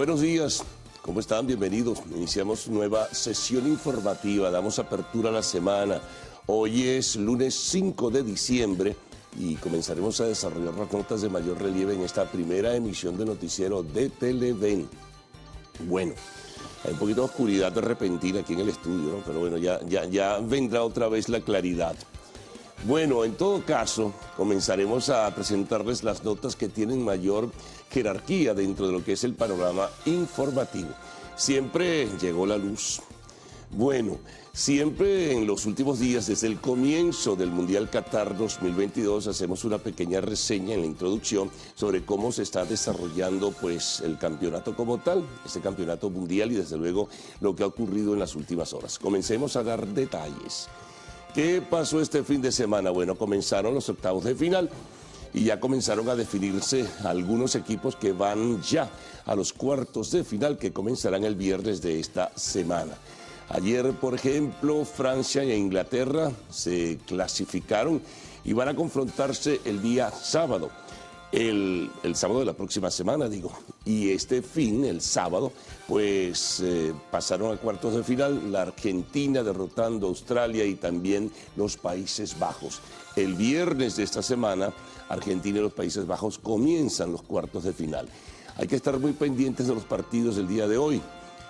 Buenos días, ¿cómo están? Bienvenidos. Iniciamos nueva sesión informativa, damos apertura a la semana. Hoy es lunes 5 de diciembre y comenzaremos a desarrollar las notas de mayor relieve en esta primera emisión de noticiero de Televen. Bueno, hay un poquito de oscuridad repentina aquí en el estudio, ¿no? Pero bueno, ya vendrá otra vez la claridad. Bueno, en todo caso, comenzaremos a presentarles las notas que tienen mayor jerarquía dentro de lo que es el panorama informativo. Siempre llegó la luz. Bueno, siempre en los últimos días, desde el comienzo del Mundial Qatar 2022, hacemos una pequeña reseña en la introducción sobre cómo se está desarrollando pues, el campeonato como tal, ese campeonato mundial y desde luego lo que ha ocurrido en las últimas horas. Comencemos a dar detalles. ¿Qué pasó este fin de semana? Bueno, comenzaron los octavos de final y ya comenzaron a definirse algunos equipos que van ya a los cuartos de final que comenzarán el viernes de esta semana. Ayer, por ejemplo, Francia e Inglaterra se clasificaron y van a confrontarse el día sábado. El sábado de la próxima semana, digo. Y este fin, el sábado, pues pasaron a cuartos de final la Argentina derrotando a Australia y también los Países Bajos. El viernes de esta semana, Argentina y los Países Bajos comienzan los cuartos de final. Hay que estar muy pendientes de los partidos del día de hoy.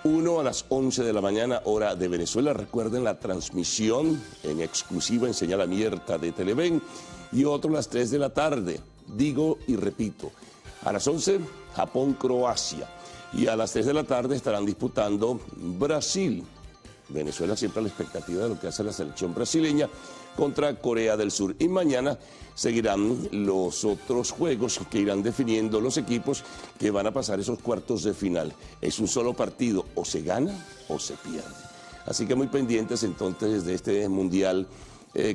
Uno a las 11 de la mañana, hora de Venezuela. Recuerden la transmisión en exclusiva en señal abierta de Televen. Y otro a las 3 de la tarde. Digo y repito, a las 11, Japón-Croacia. Y a las 3 de la tarde estarán disputando Brasil. Venezuela siempre a la expectativa de lo que hace la selección brasileña contra Corea del Sur. Y mañana seguirán los otros juegos que irán definiendo los equipos que van a pasar esos cuartos de final. Es un solo partido, o se gana o se pierde. Así que muy pendientes entonces de este Mundial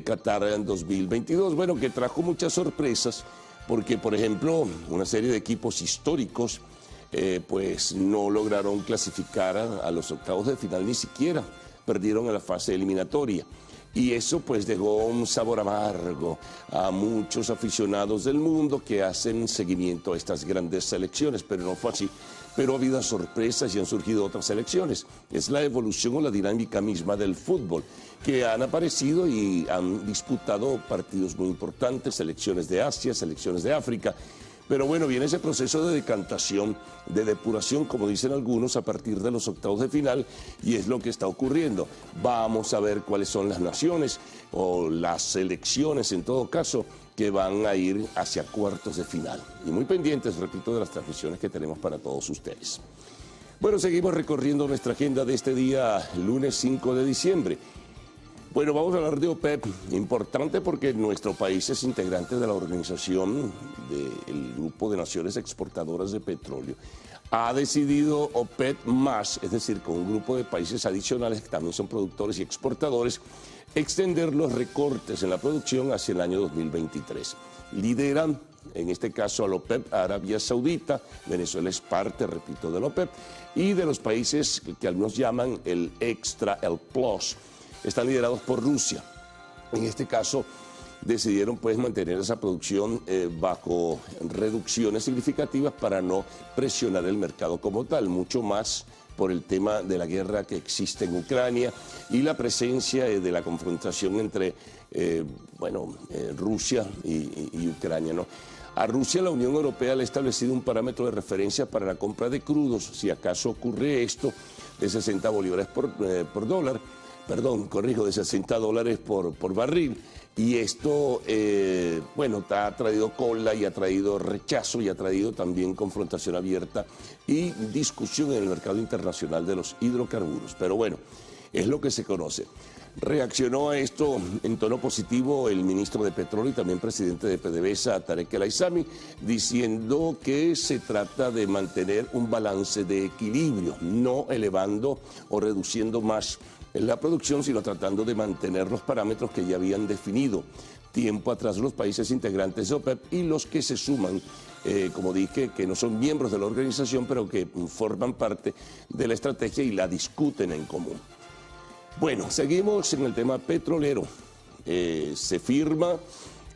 Qatar en 2022. Bueno, que trajo muchas sorpresas porque, por ejemplo, una serie de equipos históricos pues no lograron clasificar a los octavos de final, ni siquiera perdieron en la fase eliminatoria. Y eso pues dejó un sabor amargo a muchos aficionados del mundo que hacen seguimiento a estas grandes selecciones, pero no fue así. Pero ha habido sorpresas y han surgido otras selecciones. Es la evolución o la dinámica misma del fútbol, que han aparecido y han disputado partidos muy importantes, selecciones de Asia, selecciones de África. Pero bueno, viene ese proceso de decantación, de depuración, como dicen algunos, a partir de los octavos de final, y es lo que está ocurriendo. Vamos a ver cuáles son las naciones o las selecciones, en todo caso, que van a ir hacia cuartos de final. Y muy pendientes, repito, de las transmisiones que tenemos para todos ustedes. Bueno, seguimos recorriendo nuestra agenda de este día, lunes 5 de diciembre. Bueno, vamos a hablar de OPEP, importante porque nuestro país es integrante de la organización del Grupo de Naciones Exportadoras de Petróleo. Ha decidido OPEP+, es decir, con un grupo de países adicionales que también son productores y exportadores, extender los recortes en la producción hacia el año 2023. Lideran, en este caso, a la OPEP, Arabia Saudita. Venezuela es parte, repito, de la OPEP, y de los países que algunos llaman el Extra, el Plus. Están liderados por Rusia. En este caso, decidieron pues mantener esa producción bajo reducciones significativas para no presionar el mercado como tal, mucho más por el tema de la guerra que existe en Ucrania y la presencia de la confrontación entre Rusia y Ucrania, ¿no? A Rusia la Unión Europea le ha establecido un parámetro de referencia para la compra de crudos. Si acaso ocurre esto, de 60 bolívares por dólar. Perdón, corrijo, de $60 por barril. Y esto, ha traído cola y ha traído rechazo y ha traído también confrontación abierta y discusión en el mercado internacional de los hidrocarburos. Pero bueno, es lo que se conoce. Reaccionó a esto en tono positivo el ministro de Petróleo y también presidente de PDVSA, Tarek El Aissami, diciendo que se trata de mantener un balance de equilibrio, no elevando o reduciendo más en la producción, sino tratando de mantener los parámetros que ya habían definido tiempo atrás los países integrantes de OPEP y los que se suman, como dije, que no son miembros de la organización, pero que forman parte de la estrategia y la discuten en común. Bueno, seguimos en el tema petrolero. Se firma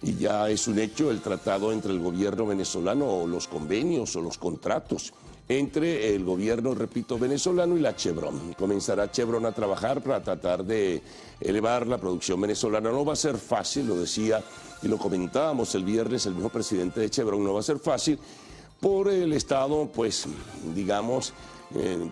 y ya es un hecho el tratado entre el gobierno venezolano o los convenios o los contratos entre el gobierno, repito, venezolano y la Chevron. Comenzará Chevron a trabajar para tratar de elevar la producción venezolana. No va a ser fácil, lo decía y lo comentábamos el viernes, el mismo presidente de Chevron, no va a ser fácil por el estado, pues, digamos,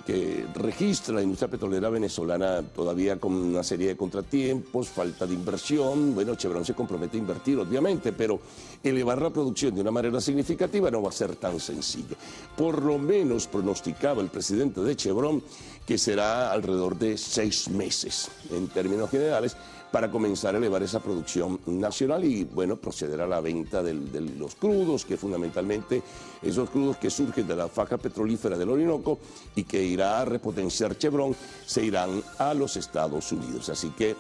que registra la industria petrolera venezolana todavía con una serie de contratiempos, falta de inversión. Bueno, Chevron se compromete a invertir, obviamente, pero elevar la producción de una manera significativa no va a ser tan sencillo. Por lo menos pronosticaba el presidente de Chevron que será alrededor de 6 meses, en términos generales, para comenzar a elevar esa producción nacional y, bueno, proceder a la venta de los crudos, que fundamentalmente esos crudos que surgen de la faja petrolífera del Orinoco y que irá a repotenciar Chevron, se irán a los Estados Unidos. Así que,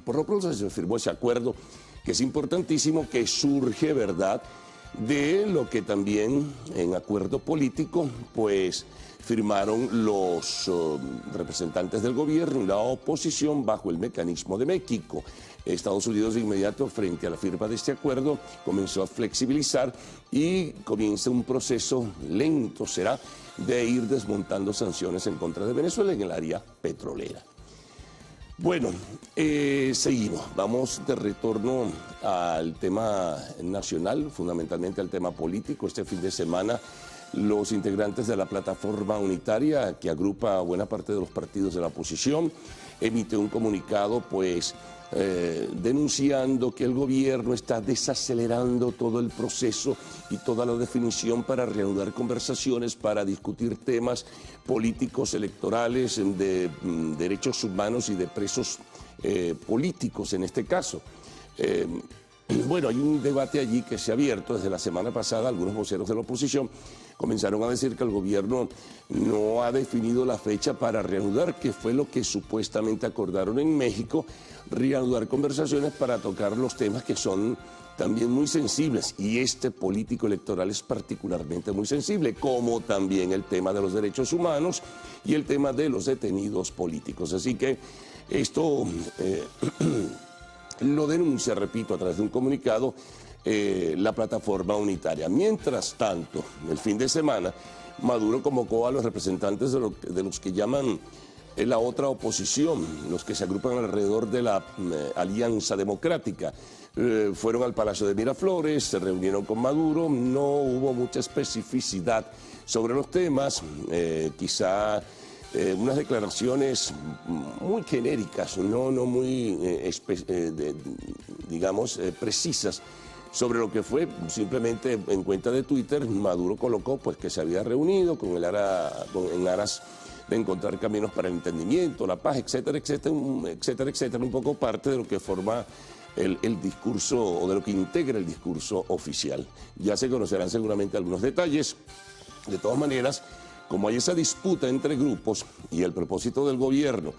por lo pronto, se firmó ese acuerdo, que es importantísimo, que surge, ¿verdad?, de lo que también en acuerdo político, pues, firmaron los representantes del gobierno y la oposición bajo el mecanismo de México. Estados Unidos de inmediato, frente a la firma de este acuerdo, comenzó a flexibilizar y comienza un proceso lento, será, de ir desmontando sanciones en contra de Venezuela en el área petrolera. Bueno, seguimos. Vamos de retorno al tema nacional, fundamentalmente al tema político. Este fin de semana, los integrantes de la plataforma unitaria, que agrupa a buena parte de los partidos de la oposición, emite un comunicado, pues, denunciando que el gobierno está desacelerando todo el proceso y toda la definición para reanudar conversaciones, para discutir temas políticos, electorales, de derechos humanos y de presos políticos en este caso. Bueno, hay un debate allí que se ha abierto desde la semana pasada. Algunos voceros de la oposición comenzaron a decir que el gobierno no ha definido la fecha para reanudar, que fue lo que supuestamente acordaron en México, reanudar conversaciones para tocar los temas que son también muy sensibles, y este político electoral es particularmente muy sensible, como también el tema de los derechos humanos y el tema de los detenidos políticos. Así que esto lo denuncia, repito, a través de un comunicado, la plataforma unitaria. Mientras tanto, el fin de semana, Maduro convocó a los representantes de los que llaman la otra oposición, los que se agrupan alrededor de la Alianza Democrática. Fueron al Palacio de Miraflores, se reunieron con Maduro, no hubo mucha especificidad sobre los temas, quizá unas declaraciones muy genéricas, no muy, digamos, precisas sobre lo que fue. Simplemente en cuenta de Twitter, Maduro colocó, pues, que se había reunido en aras de encontrar caminos para el entendimiento, la paz, etcétera, etcétera, etcétera, etcétera, un poco parte de lo que forma el discurso, o de lo que integra el discurso oficial. Ya se conocerán seguramente algunos detalles. De todas maneras, como hay esa disputa entre grupos y el propósito del gobierno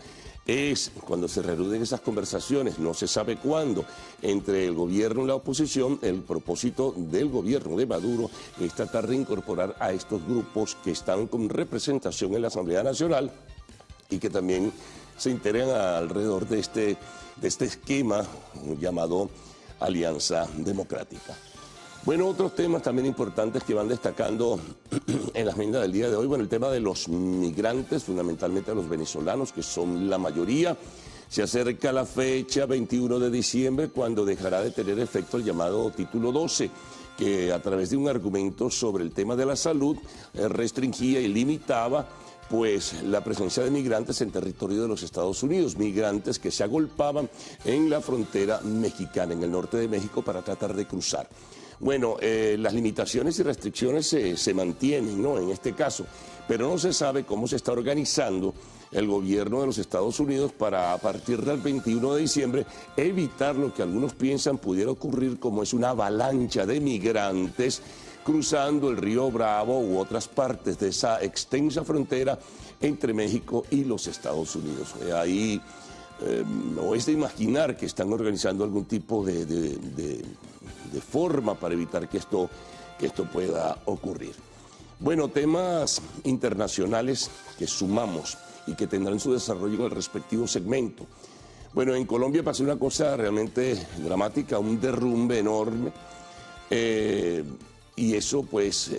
es, cuando se reanuden esas conversaciones, no se sabe cuándo, entre el gobierno y la oposición, el propósito del gobierno de Maduro es tratar de incorporar a estos grupos que están con representación en la Asamblea Nacional y que también se integran alrededor de este esquema llamado Alianza Democrática. Bueno, otros temas también importantes que van destacando en la agenda del día de hoy. Bueno, el tema de los migrantes, fundamentalmente a los venezolanos, que son la mayoría. Se acerca la fecha 21 de diciembre, cuando dejará de tener efecto el llamado Título 12, que a través de un argumento sobre el tema de la salud restringía y limitaba, pues, la presencia de migrantes en territorio de los Estados Unidos, migrantes que se agolpaban en la frontera mexicana, en el norte de México, para tratar de cruzar. Bueno, las limitaciones y restricciones se mantienen, ¿no?, en este caso, pero no se sabe cómo se está organizando el gobierno de los Estados Unidos para, a partir del 21 de diciembre, evitar lo que algunos piensan pudiera ocurrir, como es una avalancha de migrantes cruzando el río Bravo u otras partes de esa extensa frontera entre México y los Estados Unidos. Ahí no es de imaginar que están organizando algún tipo de forma para evitar que esto pueda ocurrir. Bueno, temas internacionales que sumamos y que tendrán su desarrollo en el respectivo segmento. Bueno, en Colombia pasó una cosa realmente dramática, un derrumbe enorme. y eso pues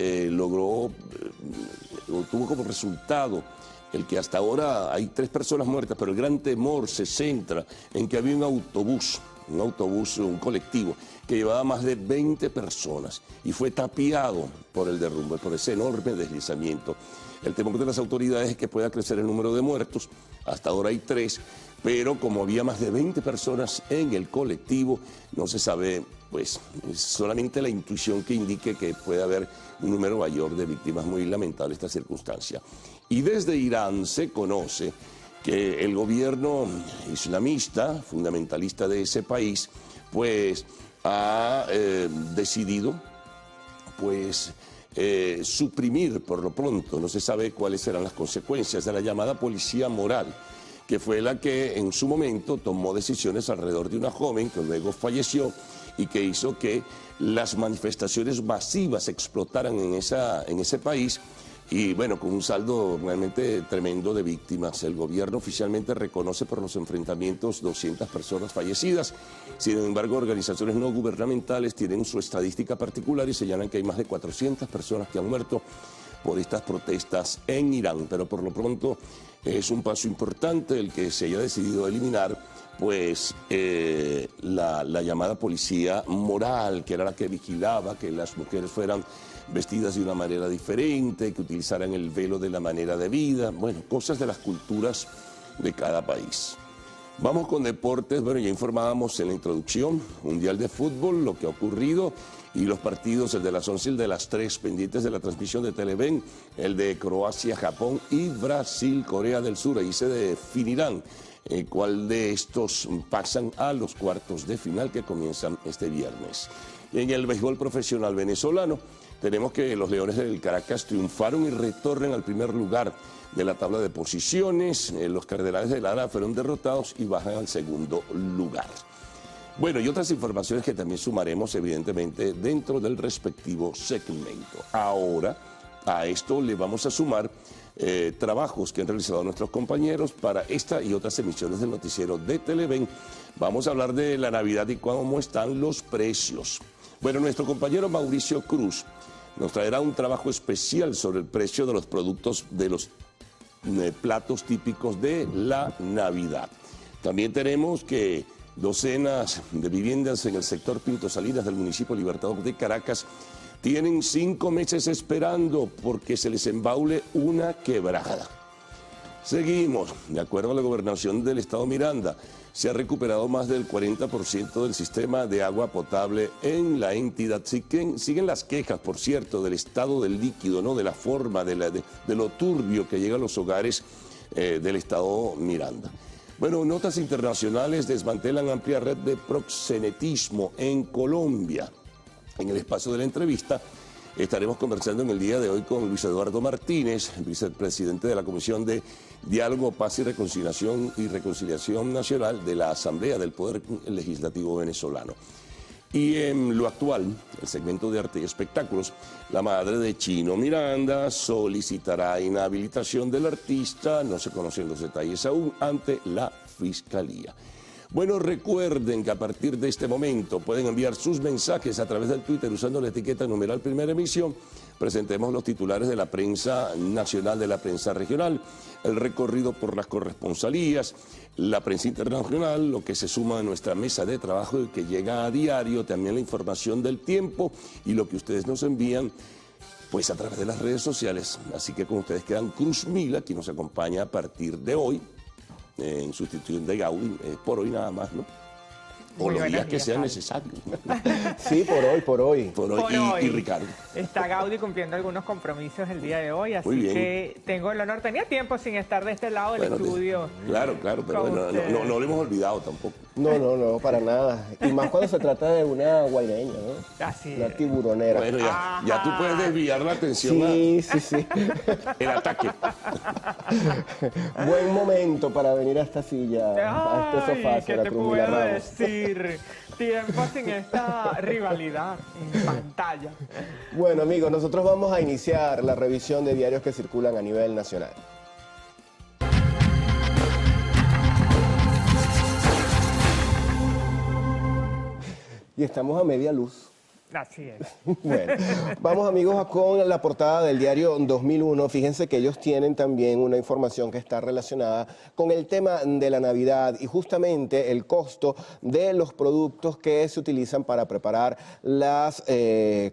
tuvo como resultado el que hasta ahora hay 3 personas muertas, pero el gran temor se centra en que había un autobús, un colectivo, que llevaba más de 20 personas y fue tapiado por el derrumbe, por ese enorme deslizamiento. El temor de las autoridades es que pueda crecer el número de muertos, hasta ahora hay 3, pero como había más de 20 personas en el colectivo, no se sabe, pues, solamente la intuición que indique que puede haber un número mayor de víctimas. Muy lamentable esta circunstancia. Y desde Irán se conoce que el gobierno islamista, fundamentalista de ese país, pues ha decidido pues suprimir por lo pronto, no se sabe cuáles serán las consecuencias de la llamada policía moral, que fue la que en su momento tomó decisiones alrededor de una joven que luego falleció y que hizo que las manifestaciones masivas explotaran en ese país. Y bueno, con un saldo realmente tremendo de víctimas. El gobierno oficialmente reconoce por los enfrentamientos 200 personas fallecidas. Sin embargo, organizaciones no gubernamentales tienen su estadística particular y señalan que hay más de 400 personas que han muerto por estas protestas en Irán. Pero por lo pronto es un paso importante el que se haya decidido eliminar pues la llamada policía moral, que era la que vigilaba que las mujeres fueran vestidas de una manera diferente, que utilizaran el velo de la manera debida, bueno, cosas de las culturas de cada país. Vamos con deportes. Bueno, ya informábamos en la introducción, Mundial de Fútbol, lo que ha ocurrido y los partidos, el de las 11 y el de las 3, pendientes de la transmisión de Televen, el de Croacia, Japón y Brasil, Corea del Sur. Ahí se definirán cuál de estos pasan a los cuartos de final que comienzan este viernes. En el béisbol profesional venezolano, tenemos que los Leones del Caracas triunfaron y retornan al primer lugar de la tabla de posiciones. Los Cardenales de Lara fueron derrotados y bajan al segundo lugar. Bueno, y otras informaciones que también sumaremos, evidentemente, dentro del respectivo segmento. Ahora, a esto le vamos a sumar trabajos que han realizado nuestros compañeros para esta y otras emisiones del noticiero de Televen. Vamos a hablar de la Navidad y cómo están los precios. Bueno, nuestro compañero Mauricio Cruz nos traerá un trabajo especial sobre el precio de los productos, de los platos típicos de la Navidad. También tenemos que docenas de viviendas en el sector Pinto Salinas del municipio Libertador de Caracas tienen 5 meses esperando porque se les embaule una quebrada. Seguimos. De acuerdo a la gobernación del estado Miranda, se ha recuperado más del 40% del sistema de agua potable en la entidad. Siguen las quejas, por cierto, del estado del líquido, ¿no? De la forma, de lo turbio que llega a los hogares del estado Miranda. Bueno, notas internacionales: desmantelan amplia red de proxenetismo en Colombia. En el espacio de la entrevista estaremos conversando en el día de hoy con Luis Eduardo Martínez, vicepresidente de la Comisión de Diálogo, Paz y Reconciliación Nacional de la Asamblea del Poder Legislativo venezolano. Y en lo actual, el segmento de arte y espectáculos, la madre de Chino Miranda solicitará inhabilitación del artista, no se conocen los detalles aún, ante la Fiscalía. Bueno, recuerden que a partir de este momento pueden enviar sus mensajes a través del Twitter usando la etiqueta numeral Primera Emisión. Presentemos los titulares de la prensa nacional, de la prensa regional, el recorrido por las corresponsalías, la prensa internacional, lo que se suma a nuestra mesa de trabajo y que llega a diario, también la información del tiempo y lo que ustedes nos envían pues a través de las redes sociales. Así que con ustedes quedan Cruz Mila, quien nos acompaña a partir de hoy, en sustitución de Gaudí, por hoy nada más, ¿no? O los días que sean necesarios. Sí, por hoy. Por hoy. Y Ricardo. Está Gaudí cumpliendo algunos compromisos el día de hoy, así que tengo el honor. Tenía tiempo sin estar de este lado del estudio. Claro, pero bueno, no lo hemos olvidado tampoco. No, para nada. Y más cuando se trata de una guaireña, ¿no? Así una tiburonera. Bueno, ya tú puedes desviar la atención sí. el ataque. Buen momento para venir a esta silla, a este sofá. ¿Qué te puedo decir? Tiempo sin esta rivalidad en pantalla. Bueno, amigos, nosotros vamos a iniciar la revisión de diarios que circulan a nivel nacional. Y estamos a media luz. Así es. Bueno, vamos amigos con la portada del diario 2001. Fíjense que ellos tienen también una información que está relacionada con el tema de la Navidad y justamente el costo de los productos que se utilizan para preparar las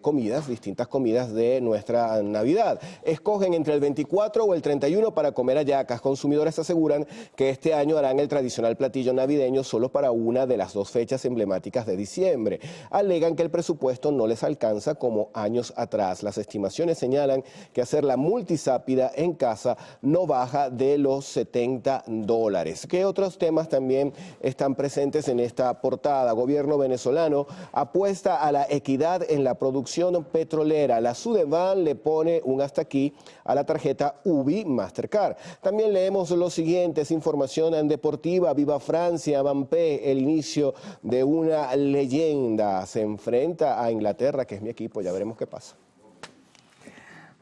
comidas, distintas comidas de nuestra Navidad. Escogen entre el 24 o el 31 para comer hallacas. Consumidores aseguran que este año harán el tradicional platillo navideño solo para una de las dos fechas emblemáticas de diciembre. Alegan que el presupuesto no les alcanza como años atrás. Las estimaciones señalan que hacer la multisápida en casa no baja de los $70. ¿Qué otros temas también están presentes en esta portada? Gobierno venezolano apuesta a la equidad en la producción petrolera. La Sudeval le pone un hasta aquí a la tarjeta UBI Mastercard. También leemos los siguientes: información deportiva, viva Francia, Mbappé, el inicio de una leyenda. Se enfrenta a Inglaterra, que es mi equipo, ya veremos qué pasa.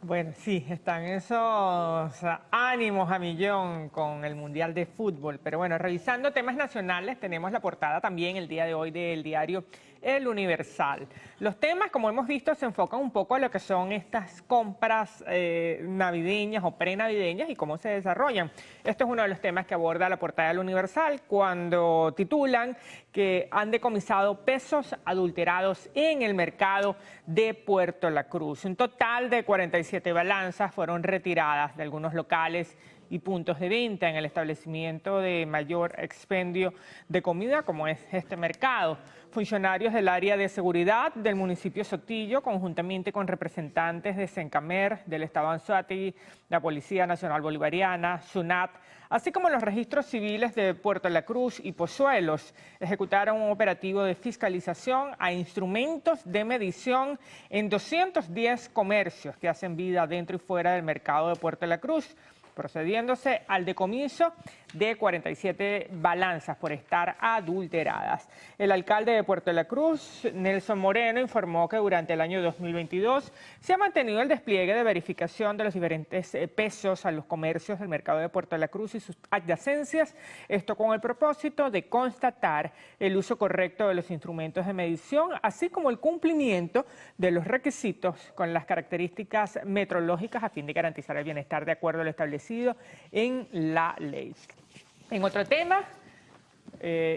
Bueno, sí, están esos ánimos a millón con el Mundial de Fútbol. Pero bueno, revisando temas nacionales, tenemos la portada también el día de hoy del diario El Universal. Los temas, como hemos visto, se enfocan un poco a lo que son estas compras navideñas o prenavideñas y cómo se desarrollan. Esto es uno de los temas que aborda la portada del Universal cuando titulan que han decomisado pesos adulterados en el mercado de Puerto La Cruz. Un total de 47 balanzas fueron retiradas de algunos locales y puntos de venta en el establecimiento de mayor expendio de comida, como es este mercado. Funcionarios del área de seguridad del municipio Sotillo, conjuntamente con representantes de Sencamer, del Estado Anzoátegui, la Policía Nacional Bolivariana, SUNAT, así como los registros civiles de Puerto La Cruz y Pozuelos, ejecutaron un operativo de fiscalización a instrumentos de medición en 210 comercios que hacen vida dentro y fuera del mercado de Puerto La Cruz, procediéndose al decomiso de 47 balanzas por estar adulteradas. El alcalde de Puerto La Cruz, Nelson Moreno, informó que durante el año 2022 se ha mantenido el despliegue de verificación de los diferentes pesos a los comercios del mercado de Puerto La Cruz y sus adyacencias, esto con el propósito de constatar el uso correcto de los instrumentos de medición, así como el cumplimiento de los requisitos con las características metrológicas a fin de garantizar el bienestar de acuerdo a lo establecido en la ley. En otro tema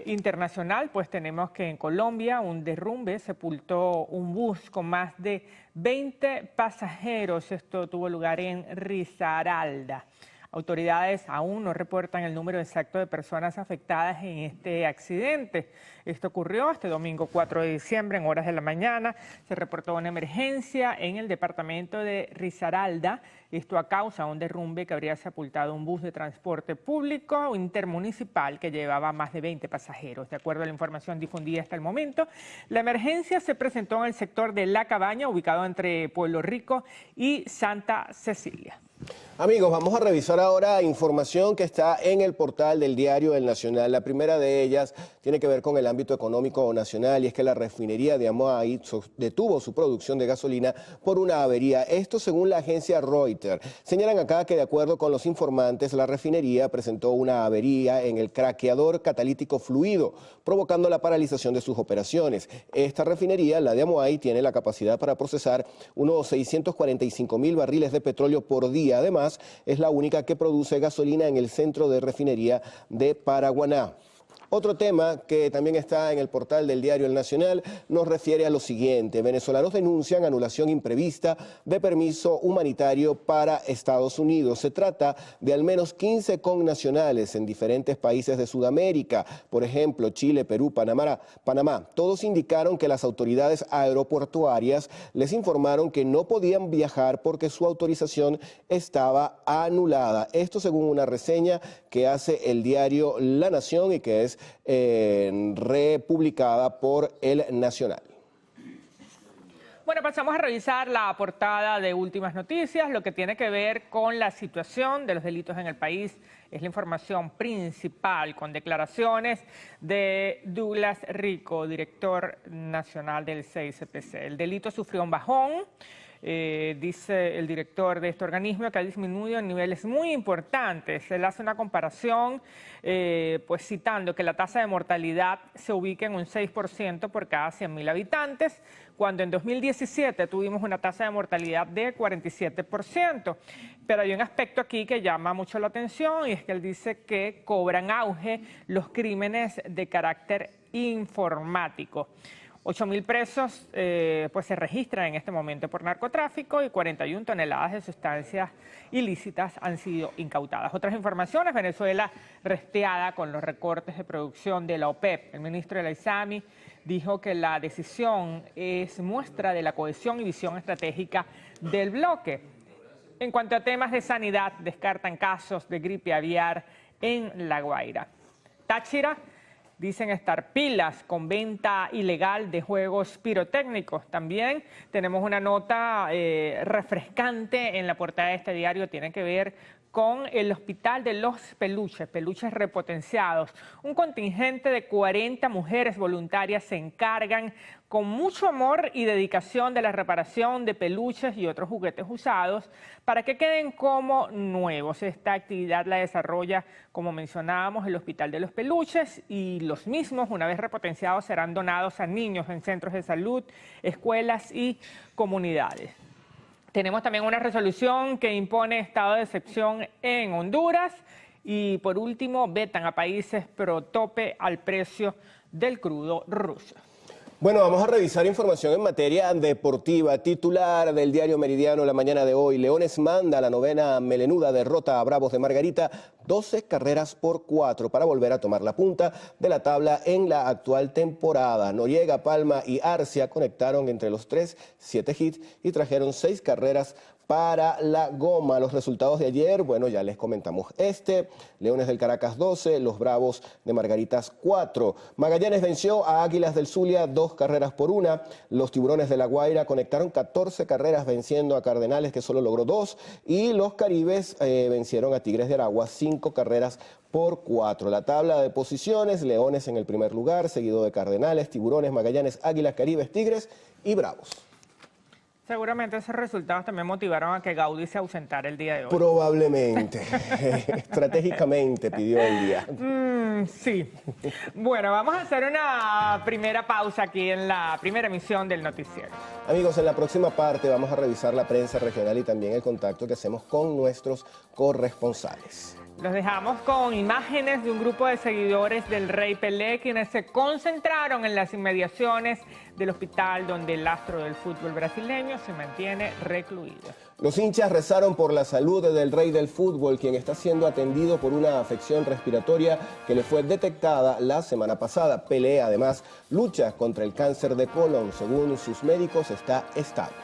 internacional, pues tenemos que en Colombia un derrumbe sepultó un bus con más de 20 pasajeros. Esto tuvo lugar en Risaralda. Autoridades aún no reportan el número exacto de personas afectadas en este accidente. Esto ocurrió este domingo 4 de diciembre en horas de la mañana. Se reportó una emergencia en el departamento de Risaralda. Esto a causa de un derrumbe que habría sepultado un bus de transporte público intermunicipal que llevaba más de 20 pasajeros. De acuerdo a la información difundida hasta el momento, la emergencia se presentó en el sector de La Cabaña, ubicado entre Pueblo Rico y Santa Cecilia. Amigos, vamos a revisar ahora información que está en el portal del diario El Nacional. La primera de ellas tiene que ver con el ámbito económico nacional y es que la refinería de Amoay detuvo su producción de gasolina por una avería. Esto según la agencia Reuters. Señalan acá que de acuerdo con los informantes, la refinería presentó una avería en el craqueador catalítico fluido, provocando la paralización de sus operaciones. Esta refinería, la de Amoay, tiene la capacidad para procesar unos 645.000 barriles de petróleo por día. Además, es la única que produce gasolina en el centro de refinería de Paraguaná. Otro tema que también está en el portal del diario El Nacional nos refiere a lo siguiente. Venezolanos denuncian anulación imprevista de permiso humanitario para Estados Unidos. Se trata de al menos 15 connacionales en diferentes países de Sudamérica, por ejemplo, Chile, Perú, Panamá. Todos indicaron que las autoridades aeroportuarias les informaron que no podían viajar porque su autorización estaba anulada. Esto según una reseña que hace el diario La Nación y que es republicada por El Nacional. Bueno, pasamos a revisar la portada de Últimas Noticias. Lo que tiene que ver con la situación de los delitos en el país es la información principal, con declaraciones de Douglas Rico, director nacional del CICPC. El delito sufrió un bajón. dice el director de este organismo que ha disminuido en niveles muy importantes. Él hace una comparación, pues citando que la tasa de mortalidad se ubica en un 6% por cada 100.000 habitantes, cuando en 2017 tuvimos una tasa de mortalidad de 47%. Pero hay un aspecto aquí que llama mucho la atención y es que él dice que cobran auge los crímenes de carácter informático. 8.000 presos pues se registran en este momento por narcotráfico y 41 toneladas de sustancias ilícitas han sido incautadas. Otras informaciones: Venezuela resteada con los recortes de producción de la OPEP. El ministro de la ISAMI dijo que la decisión es muestra de la cohesión y visión estratégica del bloque. En cuanto a temas de sanidad, descartan casos de gripe aviar en La Guaira. Táchira dicen estar pilas con venta ilegal de juegos pirotécnicos. También tenemos una nota refrescante en la portada de este diario, tiene que ver con el Hospital de los Peluches repotenciados. Un contingente de 40 mujeres voluntarias se encargan con mucho amor y dedicación de la reparación de peluches y otros juguetes usados para que queden como nuevos. Esta actividad la desarrolla, como mencionábamos, el Hospital de los Peluches, y los mismos, una vez repotenciados, serán donados a niños en centros de salud, escuelas y comunidades. Tenemos también una resolución que impone estado de excepción en Honduras y, por último, vetan a países pro tope al precio del crudo ruso. Bueno, vamos a revisar información en materia deportiva. Titular del diario Meridiano la mañana de hoy: Leones manda la novena melenuda derrota a Bravos de Margarita, 12 carreras por 4 para volver a tomar la punta de la tabla en la actual temporada. Noriega, Palma y Arcia conectaron entre los tres 7 hits y trajeron 6 carreras para la goma. Los resultados de ayer, bueno, ya les comentamos Leones del Caracas 12, los Bravos de Margaritas 4. Magallanes venció a Águilas del Zulia 2 carreras por 1. Los Tiburones de La Guaira conectaron 14 carreras venciendo a Cardenales, que solo logró 2. Y los Caribes vencieron a Tigres de Aragua 5 carreras por 4. La tabla de posiciones: Leones en el primer lugar, seguido de Cardenales, Tiburones, Magallanes, Águilas, Caribes, Tigres y Bravos. Seguramente esos resultados también motivaron a que Gaudí se ausentara el día de hoy. Probablemente. Estratégicamente pidió el día. Sí. Bueno, vamos a hacer una primera pausa aquí en la primera emisión del noticiero. Amigos, en la próxima parte vamos a revisar la prensa regional y también el contacto que hacemos con nuestros corresponsales. Los dejamos con imágenes de un grupo de seguidores del Rey Pelé, quienes se concentraron en las inmediaciones del hospital donde el astro del fútbol brasileño se mantiene recluido. Los hinchas rezaron por la salud del rey del fútbol, quien está siendo atendido por una afección respiratoria que le fue detectada la semana pasada. Pelé, además, lucha contra el cáncer de colon. Según sus médicos, está estable.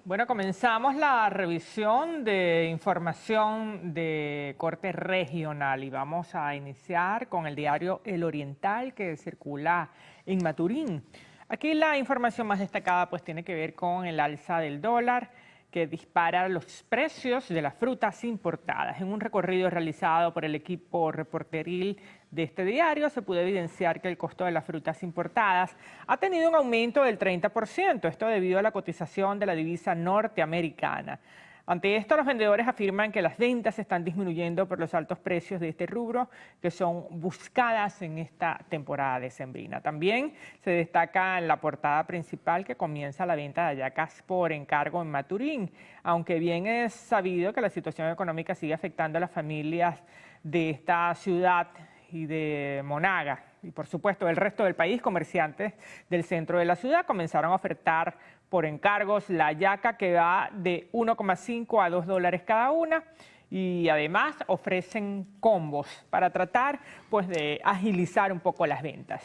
Bueno, comenzamos la revisión de información de corte regional y vamos a iniciar con el diario El Oriental, que circula en Maturín. Aquí la información más destacada pues tiene que ver con el alza del dólar, que dispara los precios de las frutas importadas. En un recorrido realizado por el equipo reporteril de este diario, se pudo evidenciar que el costo de las frutas importadas ha tenido un aumento del 30%, esto debido a la cotización de la divisa norteamericana. Ante esto, los vendedores afirman que las ventas están disminuyendo por los altos precios de este rubro, que son buscadas en esta temporada decembrina. También se destaca en la portada principal que comienza la venta de hallacas por encargo en Maturín, aunque bien es sabido que la situación económica sigue afectando a las familias de esta ciudad y de Monaga. Y por supuesto del resto del país, comerciantes del centro de la ciudad comenzaron a ofertar por encargos la hallaca, que va de 1,5 a $2 cada una, y además ofrecen combos para tratar pues de agilizar un poco las ventas.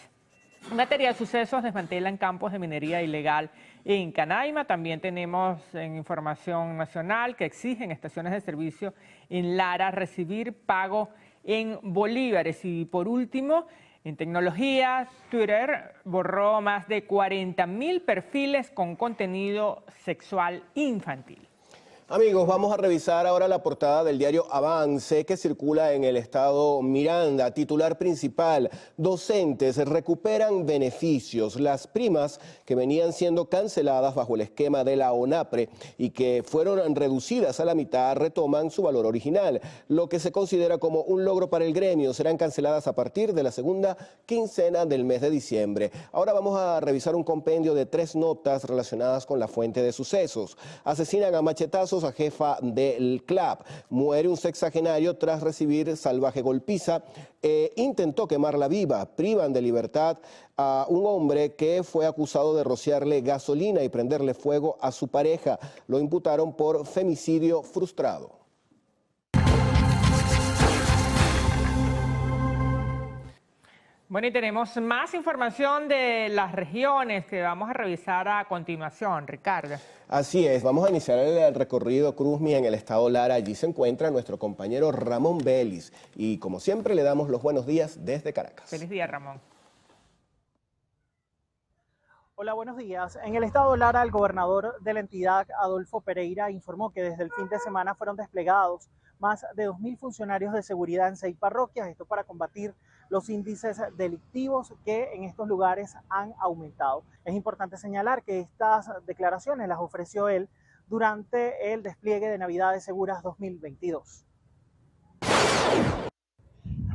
En materia de sucesos, desmantelan campos de minería ilegal en Canaima. También tenemos en información nacional que exigen estaciones de servicio en Lara recibir pago en bolívares. Y por último, en tecnología, Twitter borró más de 40.000 perfiles con contenido sexual infantil. Amigos, vamos a revisar ahora la portada del diario Avance que circula en el estado Miranda. Titular principal: docentes recuperan beneficios. Las primas que venían siendo canceladas bajo el esquema de la ONAPRE y que fueron reducidas a la mitad retoman su valor original. Lo que se considera como un logro para el gremio serán canceladas a partir de la segunda quincena del mes de diciembre. Ahora vamos a revisar un compendio de 3 notas relacionadas con la fuente de sucesos. Asesinan a machetazos a jefa del CLAP. Muere un sexagenario tras recibir salvaje golpiza. Intentó quemarla viva. Privan de libertad a un hombre que fue acusado de rociarle gasolina y prenderle fuego a su pareja. Lo imputaron por femicidio frustrado. Bueno, y tenemos más información de las regiones que vamos a revisar a continuación, Ricardo. Así es, vamos a iniciar el recorrido Cruzmi en el estado Lara. Allí se encuentra nuestro compañero Ramón Vélez y como siempre le damos los buenos días desde Caracas. Feliz día, Ramón. Hola, buenos días. En el estado Lara, el gobernador de la entidad, Adolfo Pereira, informó que desde el fin de semana fueron desplegados más de 2.000 funcionarios de seguridad en 6 parroquias, esto para combatir los índices delictivos que en estos lugares han aumentado. Es importante señalar que estas declaraciones las ofreció él durante el despliegue de Navidades Seguras 2022.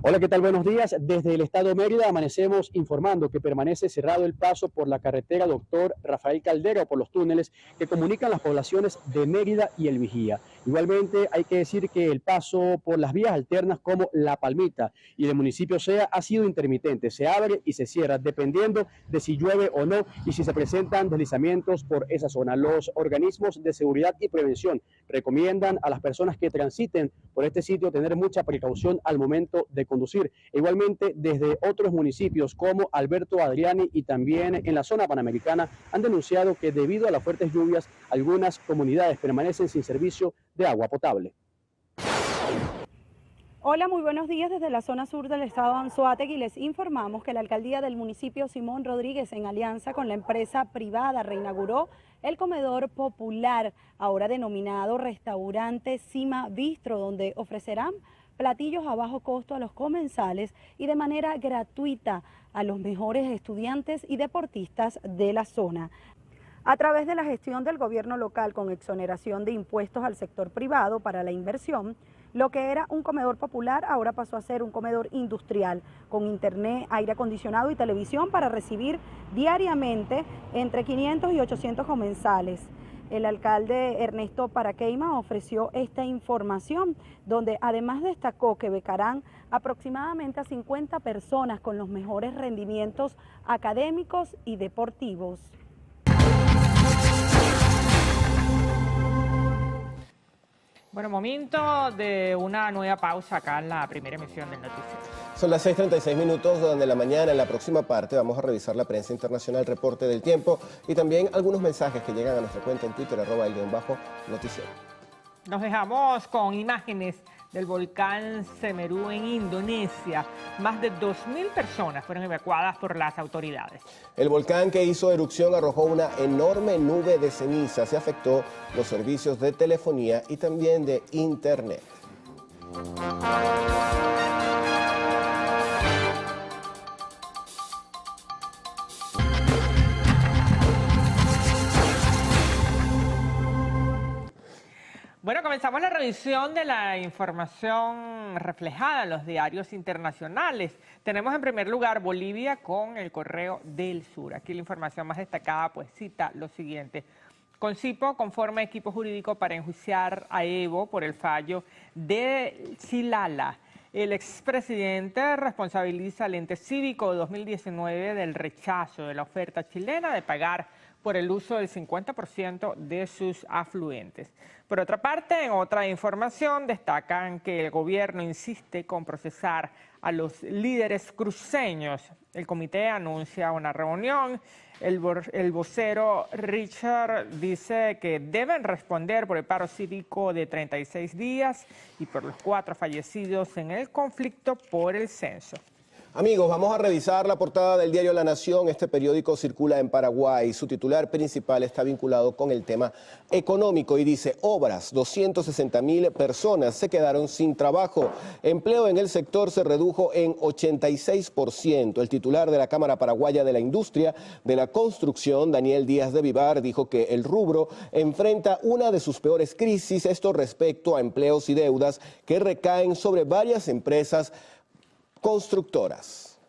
Hola, ¿qué tal? Buenos días. Desde el estado Mérida amanecemos informando que permanece cerrado el paso por la carretera Doctor Rafael Caldera o por los túneles que comunican las poblaciones de Mérida y El Vigía. Igualmente hay que decir que el paso por las vías alternas como La Palmita y el municipio Sea ha sido intermitente. Se abre y se cierra dependiendo de si llueve o no y si se presentan deslizamientos por esa zona. Los organismos de seguridad y prevención recomiendan a las personas que transiten por este sitio tener mucha precaución al momento de conducir. Igualmente, desde otros municipios como Alberto Adriani y también en la zona panamericana han denunciado que debido a las fuertes lluvias, algunas comunidades permanecen sin servicio de agua potable. Hola, muy buenos días. Desde la zona sur del estado Anzoátegui les informamos que la alcaldía del municipio Simón Rodríguez, en alianza con la empresa privada, reinauguró el comedor popular, ahora denominado Restaurante Cima Bistro, donde ofrecerán platillos a bajo costo a los comensales y de manera gratuita a los mejores estudiantes y deportistas de la zona. A través de la gestión del gobierno local con exoneración de impuestos al sector privado para la inversión, lo que era un comedor popular ahora pasó a ser un comedor industrial con internet, aire acondicionado y televisión para recibir diariamente entre 500 y 800 comensales. El alcalde Ernesto Paraqueima ofreció esta información, donde además destacó que becarán aproximadamente a 50 personas con los mejores rendimientos académicos y deportivos. Bueno, momento de una nueva pausa acá en la primera emisión del noticiero. Son las 6:36 minutos de la mañana. En la próxima parte vamos a revisar la prensa internacional, reporte del tiempo y también algunos mensajes que llegan a nuestra cuenta en Twitter, @el_noticiero. Nos dejamos con imágenes del volcán Semeru en Indonesia. Más de 2.000 personas fueron evacuadas por las autoridades. El volcán que hizo erupción arrojó una enorme nube de ceniza. Se afectó los servicios de telefonía y también de internet. Bueno, comenzamos la revisión de la información reflejada en los diarios internacionales. Tenemos en primer lugar Bolivia con el Correo del Sur. Aquí la información más destacada pues cita lo siguiente. Concipo conforma equipo jurídico para enjuiciar a Evo por el fallo de Chilala. El expresidente responsabiliza al ente cívico 2019 del rechazo de la oferta chilena de pagar por el uso del 50% de sus afluentes. Por otra parte, en otra información, destacan que el gobierno insiste con procesar a los líderes cruceños. El comité anuncia una reunión. El vocero Richard dice que deben responder por el paro cívico de 36 días y por los 4 fallecidos en el conflicto por el censo. Amigos, vamos a revisar la portada del diario La Nación. Este periódico circula en Paraguay. Su titular principal está vinculado con el tema económico y dice: obras, 260.000 personas se quedaron sin trabajo. Empleo en el sector se redujo en 86%. El titular de la Cámara Paraguaya de la Industria de la Construcción, Daniel Díaz de Vivar, dijo que el rubro enfrenta una de sus peores crisis, esto respecto a empleos y deudas que recaen sobre varias empresas constructoras.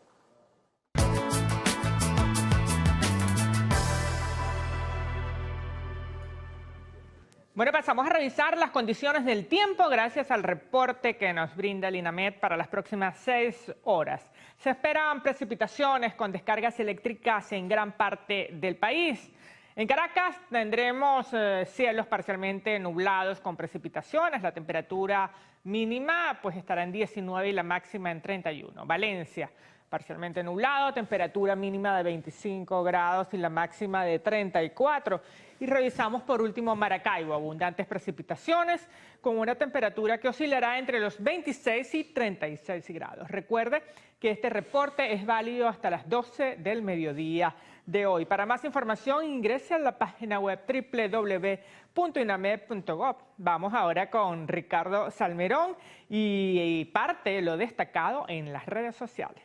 Bueno, pasamos a revisar las condiciones del tiempo gracias al reporte que nos brinda el INAMED para las próximas 6 horas. Se esperan precipitaciones con descargas eléctricas en gran parte del país. En Caracas tendremos cielos parcialmente nublados con precipitaciones. La temperatura mínima pues estará en 19 y la máxima en 31. Valencia, parcialmente nublado, temperatura mínima de 25 grados y la máxima de 34. Y revisamos por último Maracaibo, abundantes precipitaciones con una temperatura que oscilará entre los 26 y 36 grados. Recuerde que este reporte es válido hasta las 12 del mediodía de hoy. Para más información ingrese a la página web www.inamed.gov. Vamos ahora con Ricardo Salmerón y parte de lo destacado en las redes sociales.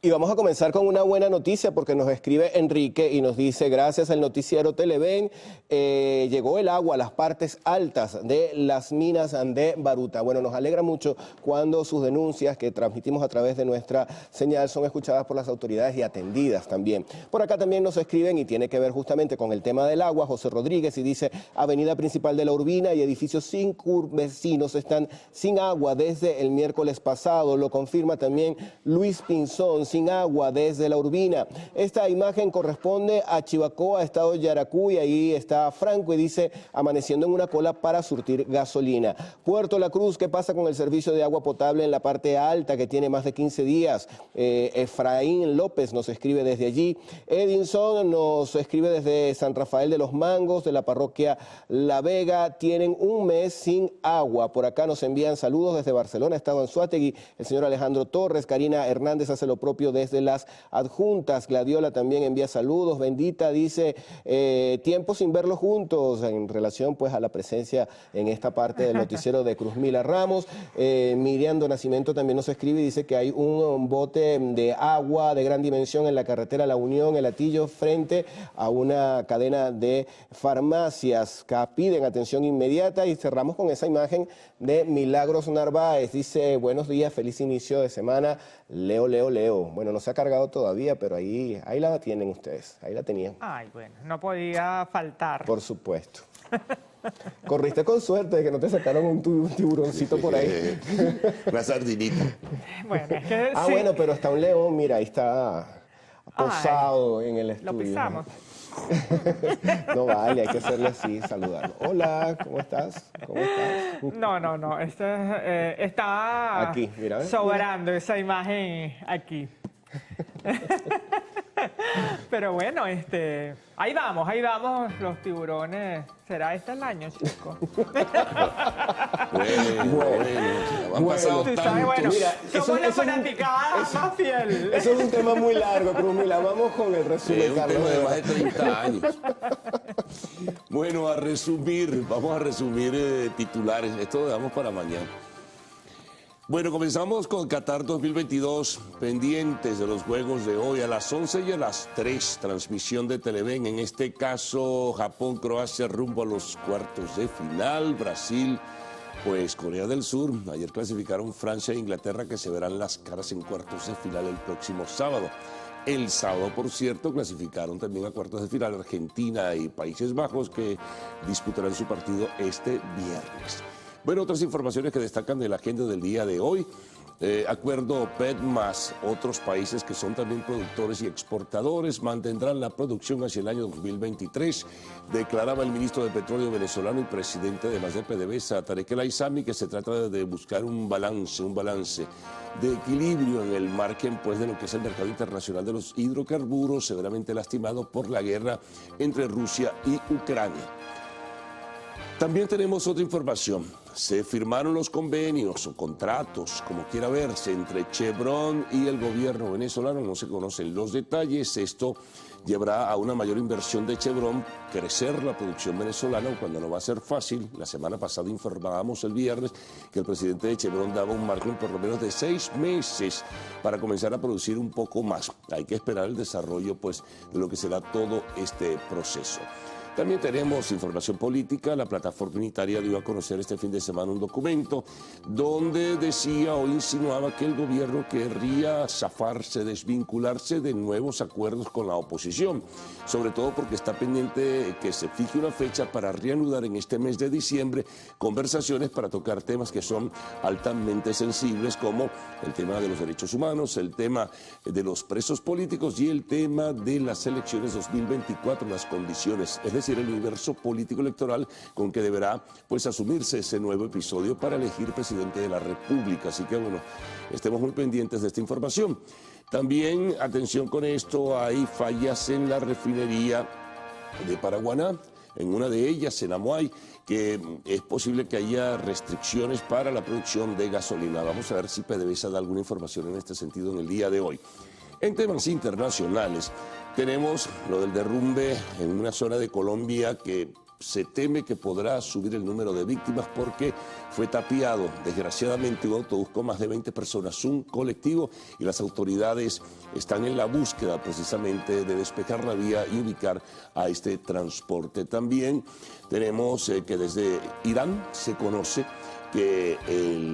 Y vamos a comenzar con una buena noticia porque nos escribe Enrique y nos dice: gracias al noticiero Televen llegó el agua a las partes altas de las minas de Baruta. Bueno, nos alegra mucho cuando sus denuncias que transmitimos a través de nuestra señal son escuchadas por las autoridades y atendidas también. Por acá también nos escriben y tiene que ver justamente con el tema del agua. José Rodríguez y dice: avenida principal de La Urbina y edificios sin vecinos están sin agua desde el miércoles pasado. Lo confirma también Luis Pinzón, sin agua desde La Urbina. Esta imagen corresponde a Chivacoa, estado Yaracú, y ahí está Franco y dice: amaneciendo en una cola para surtir gasolina. Puerto La Cruz, ¿qué pasa con el servicio de agua potable en la parte alta que tiene más de 15 días? Efraín López nos escribe desde allí. Edinson nos escribe desde San Rafael de los Mangos, de la parroquia La Vega. Tienen un mes sin agua. Por acá nos envían saludos desde Barcelona, estado Anzoátegui, el señor Alejandro Torres. Karina Hernández hace lo propio desde las adjuntas. Gladiola también envía saludos. Bendita dice: tiempo sin verlos juntos, en relación pues a la presencia en esta parte del noticiero de Cruzmila Ramos. Miriam Nacimiento también nos escribe y dice que hay un bote de agua de gran dimensión en la carretera La Unión, El Atillo, frente a una cadena de farmacias que piden atención inmediata. Y cerramos con esa imagen de Milagros Narváez. Dice: buenos días, feliz inicio de semana. Leo, Leo, Leo. Bueno, no se ha cargado todavía, pero ahí la tienen ustedes. Ahí la tenían. Ay, bueno, no podía faltar. Por supuesto. Corriste con suerte de que no te sacaron un tiburoncito por ahí. La sardinita. Bueno, es que sí. Bueno, pero está un león, mira, ahí está posado en el estudio. Lo pisamos. No vale, hay que hacerle así, saludarlo. Hola, ¿cómo estás? ¿Cómo estás? No, está aquí, mira, sobrando esa imagen aquí. Pero bueno, ahí vamos los tiburones. ¿Será este el año, chicos? Bueno, han pasado tantos. Bueno, mira, somos la fanaticada más fiel. Eso es un tema muy largo, Cruzmila. Vamos con el resumen, Un Carlos. tema de más de 30 años. Bueno, vamos a resumir titulares. Esto lo dejamos para mañana. Bueno, comenzamos con Qatar 2022, pendientes de los juegos de hoy a las 11 y a las 3, transmisión de Televen, en este caso Japón-Croacia rumbo a los cuartos de final, Brasil, pues Corea del Sur, ayer clasificaron Francia e Inglaterra que se verán las caras en cuartos de final el próximo sábado. El sábado, por cierto, clasificaron también a cuartos de final Argentina y Países Bajos que disputarán su partido este viernes. Bueno, otras informaciones que destacan de la agenda del día de hoy. Acuerdo OPEC más otros países que son también productores y exportadores mantendrán la producción hacia el año 2023, declaraba el ministro de Petróleo venezolano y presidente además de PDVSA, Tarek El Aissami, que se trata de buscar un balance de equilibrio en el margen pues, de lo que es el mercado internacional de los hidrocarburos, severamente lastimado por la guerra entre Rusia y Ucrania. También tenemos otra información. Se firmaron los convenios o contratos, como quiera verse, entre Chevron y el gobierno venezolano. No se conocen los detalles. Esto llevará a una mayor inversión de Chevron, crecer la producción venezolana, cuando no va a ser fácil. La semana pasada informábamos el viernes que el presidente de Chevron daba un margen por lo menos de 6 meses para comenzar a producir un poco más. Hay que esperar el desarrollo, pues, de lo que será todo este proceso. También tenemos información política. La plataforma unitaria dio a conocer este fin de semana un documento donde decía o insinuaba que el gobierno querría zafarse, desvincularse de nuevos acuerdos con la oposición, sobre todo porque está pendiente que se fije una fecha para reanudar en este mes de diciembre conversaciones para tocar temas que son altamente sensibles, como el tema de los derechos humanos, el tema de los presos políticos y el tema de las elecciones 2024, las condiciones, es decir, el universo político electoral con que deberá, pues, asumirse ese nuevo episodio para elegir presidente de la República. Así que, bueno, estemos muy pendientes de esta información. También, atención con esto, hay fallas en la refinería de Paraguaná, en una de ellas, en Amuay, que es posible que haya restricciones para la producción de gasolina. Vamos a ver si PDVSA da alguna información en este sentido en el día de hoy. En temas internacionales, tenemos lo del derrumbe en una zona de Colombia que se teme que podrá subir el número de víctimas porque fue tapiado, desgraciadamente, un autobús con más de 20 personas, un colectivo, y las autoridades están en la búsqueda precisamente de despejar la vía y ubicar a este transporte. También tenemos que desde Irán se conoce que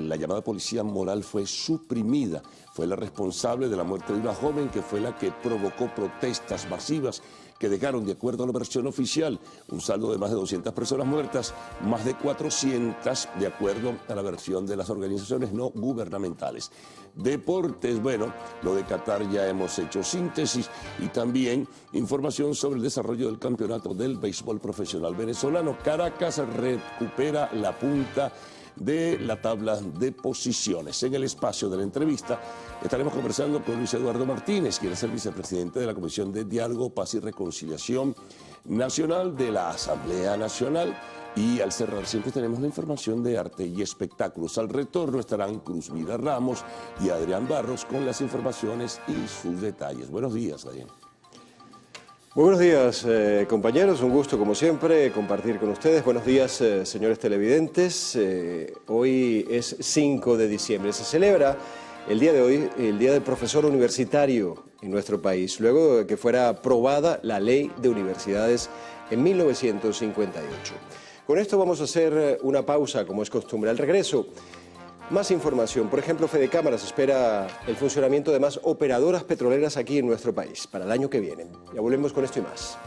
la llamada policía moral fue suprimida. Fue la responsable de la muerte de una joven que fue la que provocó protestas masivas que dejaron, de acuerdo a la versión oficial, un saldo de más de 200 personas muertas, más de 400 de acuerdo a la versión de las organizaciones no gubernamentales. Deportes, bueno, lo de Qatar ya hemos hecho síntesis, y también información sobre el desarrollo del campeonato del béisbol profesional venezolano. Caracas recupera la punta de la tabla de posiciones. En el espacio de la entrevista estaremos conversando con Luis Eduardo Martínez, quien es el vicepresidente de la Comisión de Diálogo, Paz y Reconciliación Nacional de la Asamblea Nacional. Y al cerrar siempre tenemos la información de arte y espectáculos. Al retorno estarán Cruz Vida Ramos y Adrián Barros con las informaciones y sus detalles. Buenos días, Adrián. Muy buenos días, compañeros. Un gusto, como siempre, compartir con ustedes. Buenos días, señores televidentes. Hoy es 5 de diciembre. Se celebra el día de hoy, el Día del Profesor Universitario en nuestro país, luego de que fuera aprobada la Ley de Universidades en 1958. Con esto vamos a hacer una pausa, como es costumbre. Al regreso, más información. Por ejemplo, Fedecámaras espera el funcionamiento de más operadoras petroleras aquí en nuestro país para el año que viene. Ya volvemos con esto y más.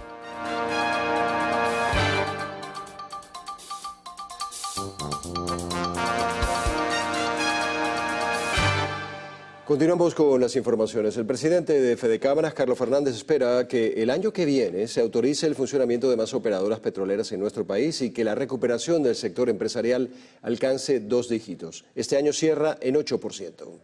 Continuamos con las informaciones. El presidente de Fedecámaras, Carlos Fernández, espera que el año que viene se autorice el funcionamiento de más operadoras petroleras en nuestro país y que la recuperación del sector empresarial alcance 2 dígitos. Este año cierra en 8%.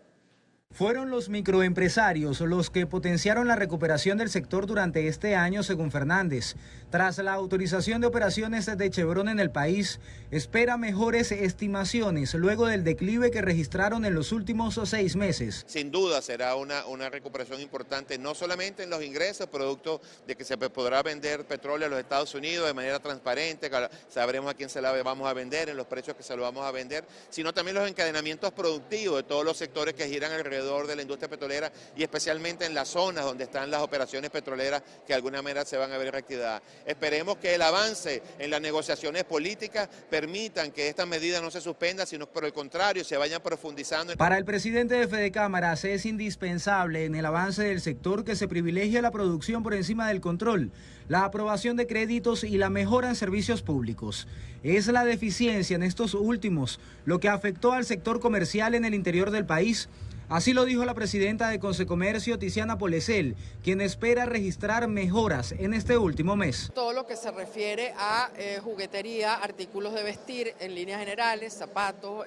Fueron los microempresarios los que potenciaron la recuperación del sector durante este año, según Fernández. Tras la autorización de operaciones de Chevron en el país, espera mejores estimaciones luego del declive que registraron en los últimos 6 meses. Sin duda será una recuperación importante, no solamente en los ingresos, producto de que se podrá vender petróleo a los Estados Unidos de manera transparente, sabremos a quién se la vamos a vender, en los precios que se lo vamos a vender, sino también los encadenamientos productivos de todos los sectores que giran alrededor de la industria petrolera y especialmente en las zonas donde están las operaciones petroleras que de alguna manera se van a ver reactivadas. Esperemos que el avance en las negociaciones políticas permitan que estas medidas no se suspendan, sino por el contrario se vayan profundizando. Para el presidente de Fedecámaras es indispensable en el avance del sector que se privilegie la producción por encima del control, la aprobación de créditos y la mejora en servicios públicos. Es la deficiencia en estos últimos lo que afectó al sector comercial en el interior del país, Así lo dijo la presidenta de Consecomercio, Tiziana Polesel, quien espera registrar mejoras en este último mes. Todo lo que se refiere a juguetería, artículos de vestir en líneas generales, zapatos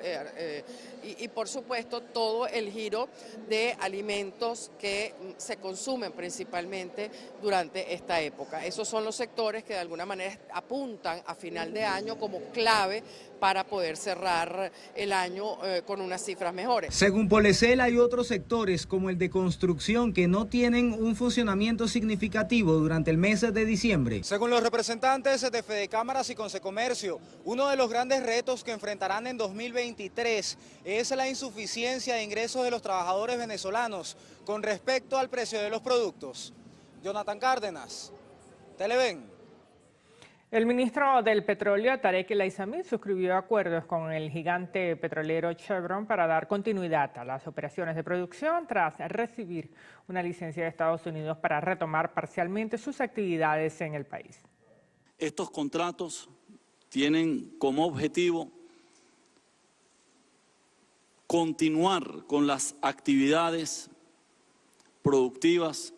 y por supuesto todo el giro de alimentos que se consumen principalmente durante esta época. Esos son los sectores que de alguna manera apuntan a final de año como clave para poder cerrar el año con unas cifras mejores. Según Polesel, hay otros sectores como el de construcción que no tienen un funcionamiento significativo durante el mes de diciembre. Según los representantes de Fedecámaras y Consecomercio, uno de los grandes retos que enfrentarán en 2023 es la insuficiencia de ingresos de los trabajadores venezolanos con respecto al precio de los productos. Jonathan Cárdenas, Televen. El ministro del Petróleo, Tarek El Aissami, suscribió acuerdos con el gigante petrolero Chevron para dar continuidad a las operaciones de producción tras recibir una licencia de Estados Unidos para retomar parcialmente sus actividades en el país. Estos contratos tienen como objetivo continuar con las actividades productivas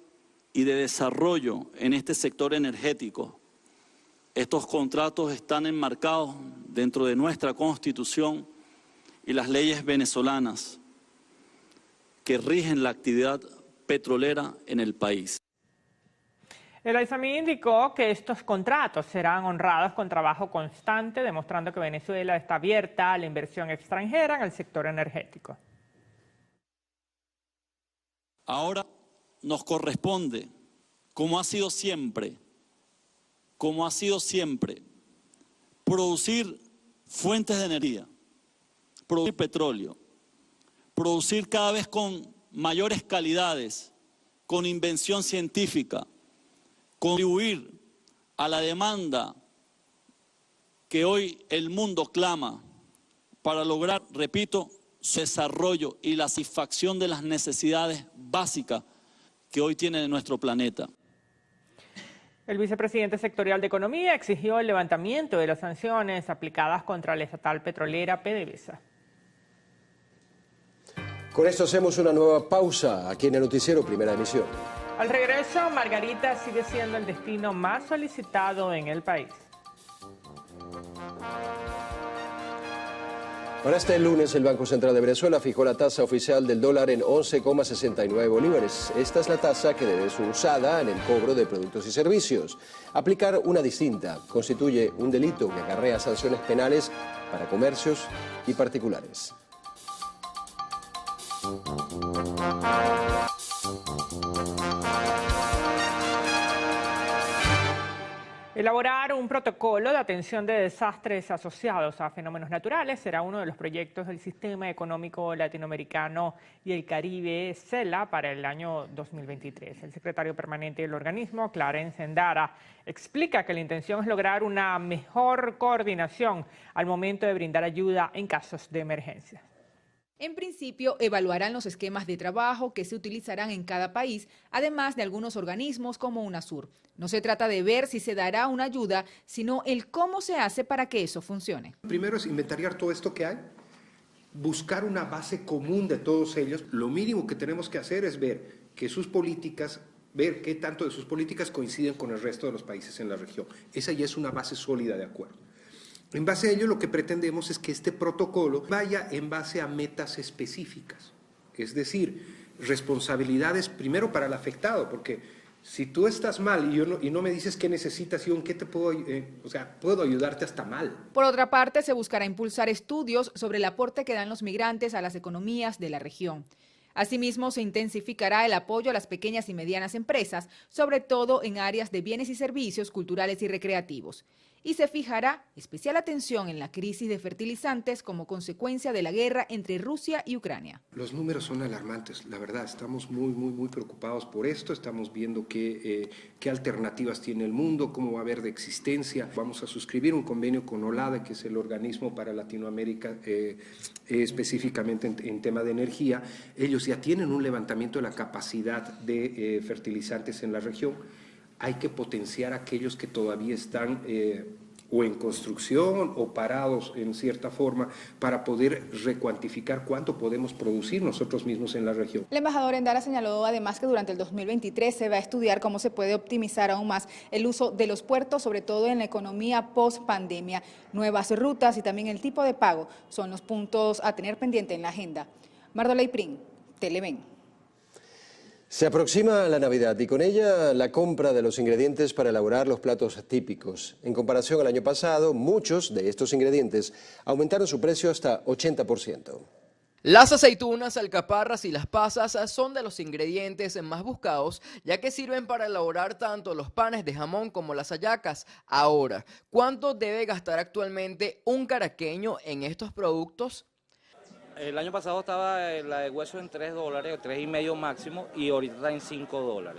y de desarrollo en este sector energético. Estos contratos están enmarcados dentro de nuestra Constitución y las leyes venezolanas que rigen la actividad petrolera en el país. El Aissami indicó que estos contratos serán honrados con trabajo constante, demostrando que Venezuela está abierta a la inversión extranjera en el sector energético. Ahora nos corresponde, como ha sido siempre, producir fuentes de energía, producir petróleo, producir cada vez con mayores calidades, con invención científica, contribuir a la demanda que hoy el mundo clama para lograr, repito, su desarrollo y la satisfacción de las necesidades básicas que hoy tiene nuestro planeta. El vicepresidente sectorial de Economía exigió el levantamiento de las sanciones aplicadas contra la estatal petrolera PDVSA. Con esto hacemos una nueva pausa aquí en el noticiero Primera Emisión. Al regreso, Margarita sigue siendo el destino más solicitado en el país. Para este lunes, el Banco Central de Venezuela fijó la tasa oficial del dólar en 11,69 bolívares. Esta es la tasa que debe ser usada en el cobro de productos y servicios. Aplicar una distinta constituye un delito que acarrea sanciones penales para comercios y particulares. Elaborar un protocolo de atención de desastres asociados a fenómenos naturales será uno de los proyectos del Sistema Económico Latinoamericano y el Caribe, CELA, para el año 2023. El secretario permanente del organismo, Clarence Endara, explica que la intención es lograr una mejor coordinación al momento de brindar ayuda en casos de emergencia. En principio, evaluarán los esquemas de trabajo que se utilizarán en cada país, además de algunos organismos como UNASUR. No se trata de ver si se dará una ayuda, sino el cómo se hace para que eso funcione. Primero es inventariar todo esto que hay, buscar una base común de todos ellos. Lo mínimo que tenemos que hacer es ver que sus políticas, ver qué tanto de sus políticas coinciden con el resto de los países en la región. Esa ya es una base sólida de acuerdo. En base a ello, lo que pretendemos es que este protocolo vaya en base a metas específicas, es decir, responsabilidades primero para el afectado, porque si tú estás mal y no me dices qué necesitas y en qué te puedo, puedo ayudarte hasta mal. Por otra parte, se buscará impulsar estudios sobre el aporte que dan los migrantes a las economías de la región. Asimismo, se intensificará el apoyo a las pequeñas y medianas empresas, sobre todo en áreas de bienes y servicios culturales y recreativos. Y se fijará especial atención en la crisis de fertilizantes como consecuencia de la guerra entre Rusia y Ucrania. Los números son alarmantes, la verdad, estamos muy preocupados por esto, estamos viendo qué alternativas tiene el mundo, cómo va a haber de existencia. Vamos a suscribir un convenio con OLADA, que es el organismo para Latinoamérica, específicamente en tema de energía. Ellos ya tienen un levantamiento de la capacidad de fertilizantes en la región. Hay que potenciar aquellos que todavía están o en construcción o parados en cierta forma para poder recuantificar cuánto podemos producir nosotros mismos en la región. El embajador Endara señaló además que durante el 2023 se va a estudiar cómo se puede optimizar aún más el uso de los puertos, sobre todo en la economía post-pandemia. Nuevas rutas y también el tipo de pago son los puntos a tener pendiente en la agenda. Mardoley Prin, Televen. Se aproxima la Navidad y con ella la compra de los ingredientes para elaborar los platos típicos. En comparación al año pasado, muchos de estos ingredientes aumentaron su precio hasta 80%. Las aceitunas, alcaparras y las pasas son de los ingredientes más buscados, ya que sirven para elaborar tanto los panes de jamón como las hallacas. Ahora, ¿cuánto debe gastar actualmente un caraqueño en estos productos? El año pasado estaba la de hueso en $3, o $3.50 máximo, y ahorita está en $5.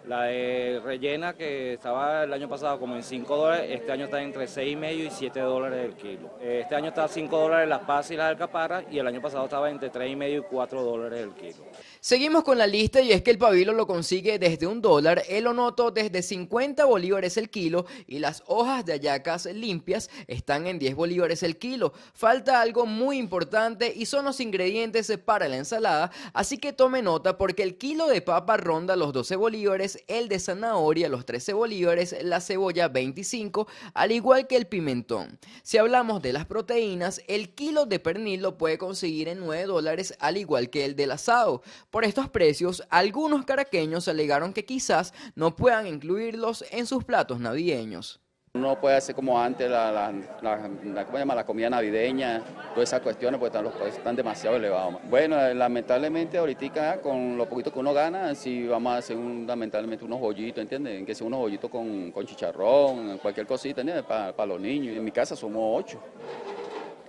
La de rellena, que estaba el año pasado como en $5, este año está entre $6.50 y $7 el kilo. Este año está a $5 las pasas y las alcaparras, y el año pasado estaba entre $3.50 y $4 el kilo. Seguimos con la lista y es que el pabilo lo consigue desde $1, el onoto desde 50 bolívares el kilo y las hojas de hallacas limpias están en 10 bolívares el kilo. Falta algo muy importante y son los ingredientes para la ensalada, así que tome nota porque el kilo de papa ronda los 12 bolívares, el de zanahoria los 13 bolívares, la cebolla 25, al igual que el pimentón. Si hablamos de las proteínas, el kilo de pernil lo puede conseguir en $9, al igual que el del asado. Por estos precios, algunos caraqueños alegaron que quizás no puedan incluirlos en sus platos navideños. No puede hacer como antes la comida navideña, todas esas cuestiones, porque los precios están demasiado elevados. Bueno, lamentablemente ahorita con lo poquito que uno gana, si vamos a hacer lamentablemente unos bollitos, ¿entiendes? Que sea unos bollitos con chicharrón, cualquier cosita, ¿entiendes? Para los niños. En mi casa somos 8.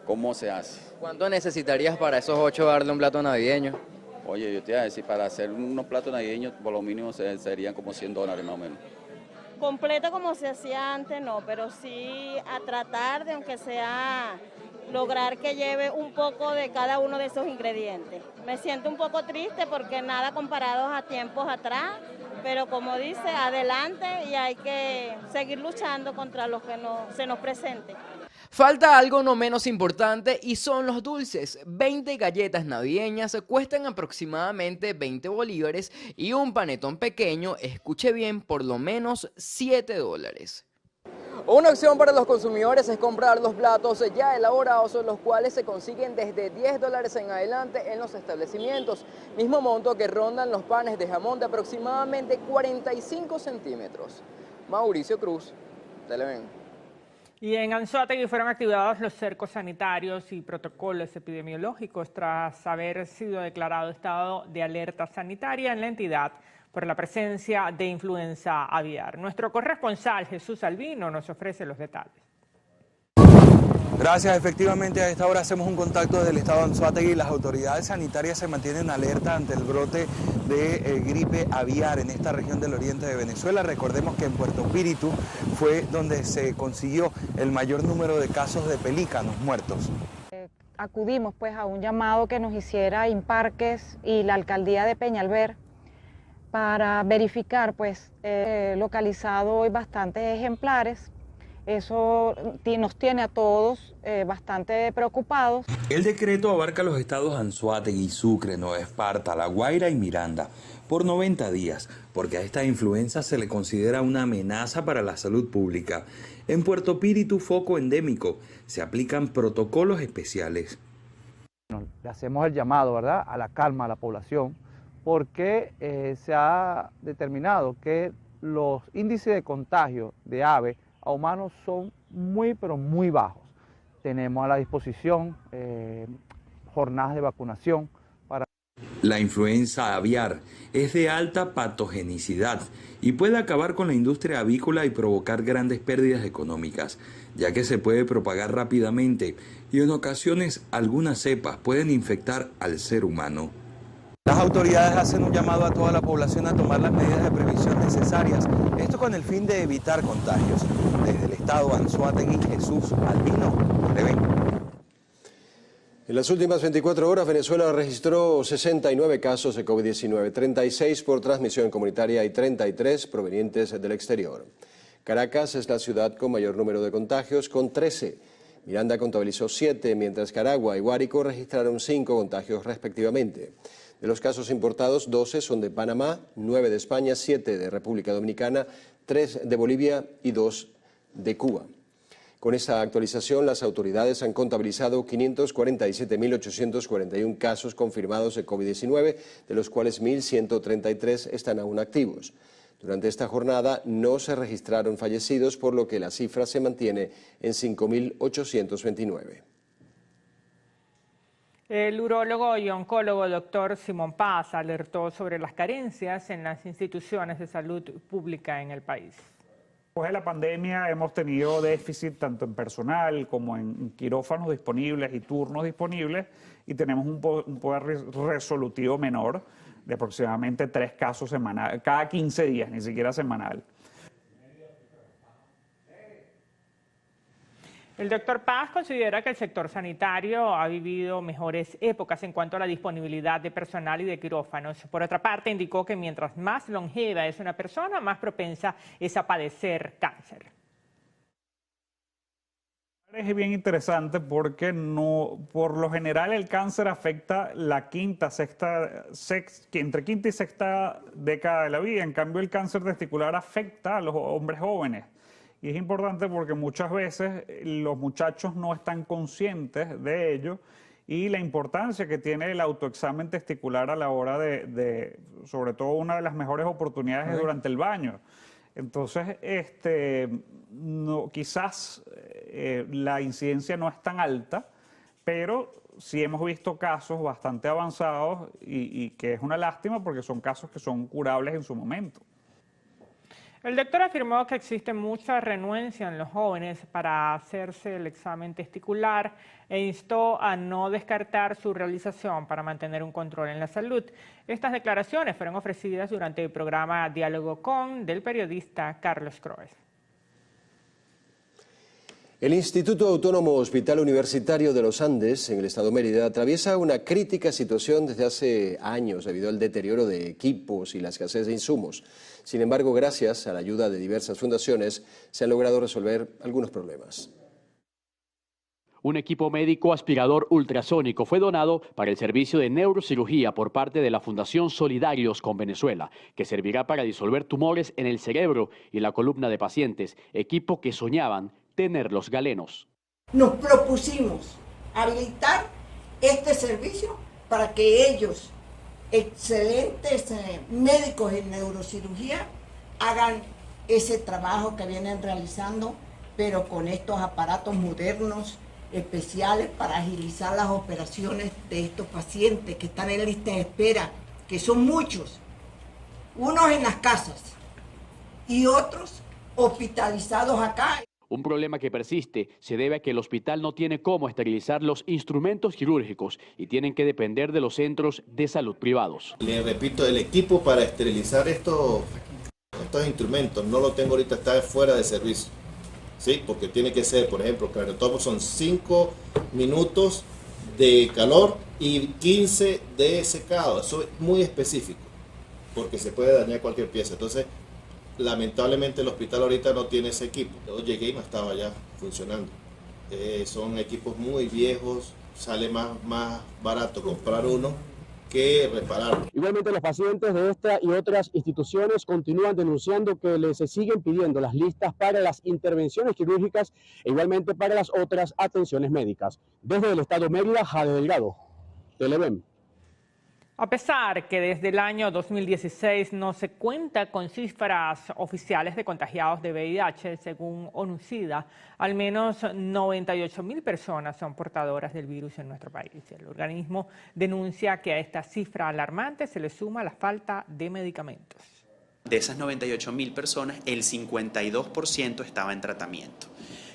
¿Cómo se hace? ¿Cuánto necesitarías para esos 8 darle un plato navideño? Oye, yo te iba a decir, para hacer unos platos navideños, por lo mínimo serían como $100 más o menos. Completo como se hacía antes, no, pero sí a tratar de, aunque sea, lograr que lleve un poco de cada uno de esos ingredientes. Me siento un poco triste porque nada comparado a tiempos atrás, pero como dice, adelante y hay que seguir luchando contra lo que se nos presente. Falta algo no menos importante y son los dulces. 20 galletas navideñas cuestan aproximadamente 20 bolívares y un panetón pequeño, escuche bien, por lo menos $7. Una opción para los consumidores es comprar los platos ya elaborados, los cuales se consiguen desde $10 en adelante en los establecimientos. Mismo monto que rondan los panes de jamón de aproximadamente 45 centímetros. Mauricio Cruz, Televen. Y en Anzoátegui fueron activados los cercos sanitarios y protocolos epidemiológicos tras haber sido declarado estado de alerta sanitaria en la entidad por la presencia de influenza aviar. Nuestro corresponsal Jesús Albino nos ofrece los detalles. Gracias, efectivamente a esta hora hacemos un contacto desde el estado de Anzoátegui y las autoridades sanitarias se mantienen alerta ante el brote de gripe aviar en esta región del oriente de Venezuela. Recordemos que en Puerto Píritu fue donde se consiguió el mayor número de casos de pelícanos muertos. Acudimos pues a un llamado que nos hiciera Imparques y la alcaldía de Peñalver para verificar pues localizado hoy bastantes ejemplares. Eso nos tiene a todos bastante preocupados. El decreto abarca los estados Anzoátegui, Sucre, Nueva Esparta, La Guaira y Miranda por 90 días, porque a esta influenza se le considera una amenaza para la salud pública. En Puerto Píritu, foco endémico, se aplican protocolos especiales. Le hacemos el llamado, ¿verdad?, a la calma a la población, porque se ha determinado que los índices de contagio de aves a humanos son muy, pero muy bajos. Tenemos a la disposición jornadas de vacunación para... La influenza aviar es de alta patogenicidad y puede acabar con la industria avícola y provocar grandes pérdidas económicas, ya que se puede propagar rápidamente y en ocasiones algunas cepas pueden infectar al ser humano. Las autoridades hacen un llamado a toda la población a tomar las medidas de prevención necesarias, esto con el fin de evitar contagios. Desde el estado Anzoátegui, Jesús Albino, Televen. En las últimas 24 horas, Venezuela registró 69 casos de COVID-19, 36 por transmisión comunitaria y 33 provenientes del exterior. Caracas es la ciudad con mayor número de contagios, con 13. Miranda contabilizó 7, mientras que Aragua y Guárico registraron 5 contagios respectivamente. De los casos importados, 12 son de Panamá, 9 de España, 7 de República Dominicana, 3 de Bolivia y 2 de Cuba. Con esta actualización, las autoridades han contabilizado 547.841 casos confirmados de COVID-19, de los cuales 1.133 están aún activos. Durante esta jornada no se registraron fallecidos, por lo que la cifra se mantiene en 5.829. El urólogo y oncólogo doctor Simón Paz alertó sobre las carencias en las instituciones de salud pública en el país. Después de la pandemia hemos tenido déficit tanto en personal como en quirófanos disponibles y turnos disponibles, y tenemos un poder resolutivo menor de aproximadamente 3 casos semanales, cada 15 días, ni siquiera semanal. El doctor Paz considera que el sector sanitario ha vivido mejores épocas en cuanto a la disponibilidad de personal y de quirófanos. Por otra parte, indicó que mientras más longeva es una persona, más propensa es a padecer cáncer. Es bien interesante porque por lo general el cáncer afecta la entre quinta y sexta década de la vida. En cambio, el cáncer testicular afecta a los hombres jóvenes. Y es importante porque muchas veces los muchachos no están conscientes de ello y la importancia que tiene el autoexamen testicular a la hora sobre todo una de las mejores oportunidades es durante el baño. Entonces, quizás la incidencia no es tan alta, pero sí hemos visto casos bastante avanzados y que es una lástima porque son casos que son curables en su momento. El doctor afirmó que existe mucha renuencia en los jóvenes para hacerse el examen testicular e instó a no descartar su realización para mantener un control en la salud. Estas declaraciones fueron ofrecidas durante el programa Diálogo Con del periodista Carlos Croes. El Instituto Autónomo Hospital Universitario de los Andes, en el estado Mérida, atraviesa una crítica situación desde hace años debido al deterioro de equipos y la escasez de insumos. Sin embargo, gracias a la ayuda de diversas fundaciones, se han logrado resolver algunos problemas. Un equipo médico aspirador ultrasónico fue donado para el servicio de neurocirugía por parte de la Fundación Solidarios con Venezuela, que servirá para disolver tumores en el cerebro y la columna de pacientes, equipo que soñaban tener los galenos. Nos propusimos habilitar este servicio para que ellos, excelentes médicos en neurocirugía, hagan ese trabajo que vienen realizando, pero con estos aparatos modernos, especiales para agilizar las operaciones de estos pacientes que están en lista de espera, que son muchos, unos en las casas y otros hospitalizados acá. Un problema que persiste se debe a que el hospital no tiene cómo esterilizar los instrumentos quirúrgicos y tienen que depender de los centros de salud privados. Le repito, el equipo para esterilizar estos instrumentos no lo tengo ahorita, está fuera de servicio. Sí, porque tiene que ser, por ejemplo, claro, todos son 5 minutos de calor y 15 de secado. Eso es muy específico, porque se puede dañar cualquier pieza. Entonces, lamentablemente el hospital ahorita no tiene ese equipo. Yo llegué y no estaba ya funcionando. Son equipos muy viejos, sale más barato comprar uno que repararlo. Igualmente, los pacientes de esta y otras instituciones continúan denunciando que les siguen pidiendo las listas para las intervenciones quirúrgicas e igualmente para las otras atenciones médicas. Desde el estado Mérida, Jade Delgado, Televen. A pesar que desde el año 2016 no se cuenta con cifras oficiales de contagiados de VIH, según ONU-SIDA, al menos 98.000 personas son portadoras del virus en nuestro país. El organismo denuncia que a esta cifra alarmante se le suma la falta de medicamentos. De esas 98.000 personas, el 52% estaba en tratamiento.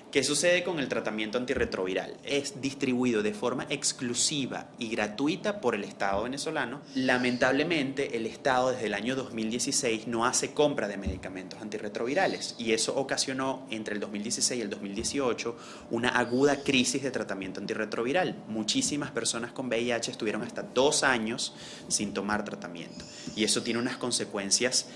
¿Qué sucede con el tratamiento antirretroviral? Es distribuido de forma exclusiva y gratuita por el Estado venezolano. Lamentablemente, el Estado desde el año 2016 no hace compra de medicamentos antirretrovirales y eso ocasionó entre el 2016 y el 2018 una aguda crisis de tratamiento antirretroviral. Muchísimas personas con VIH estuvieron hasta 2 años sin tomar tratamiento y eso tiene unas consecuencias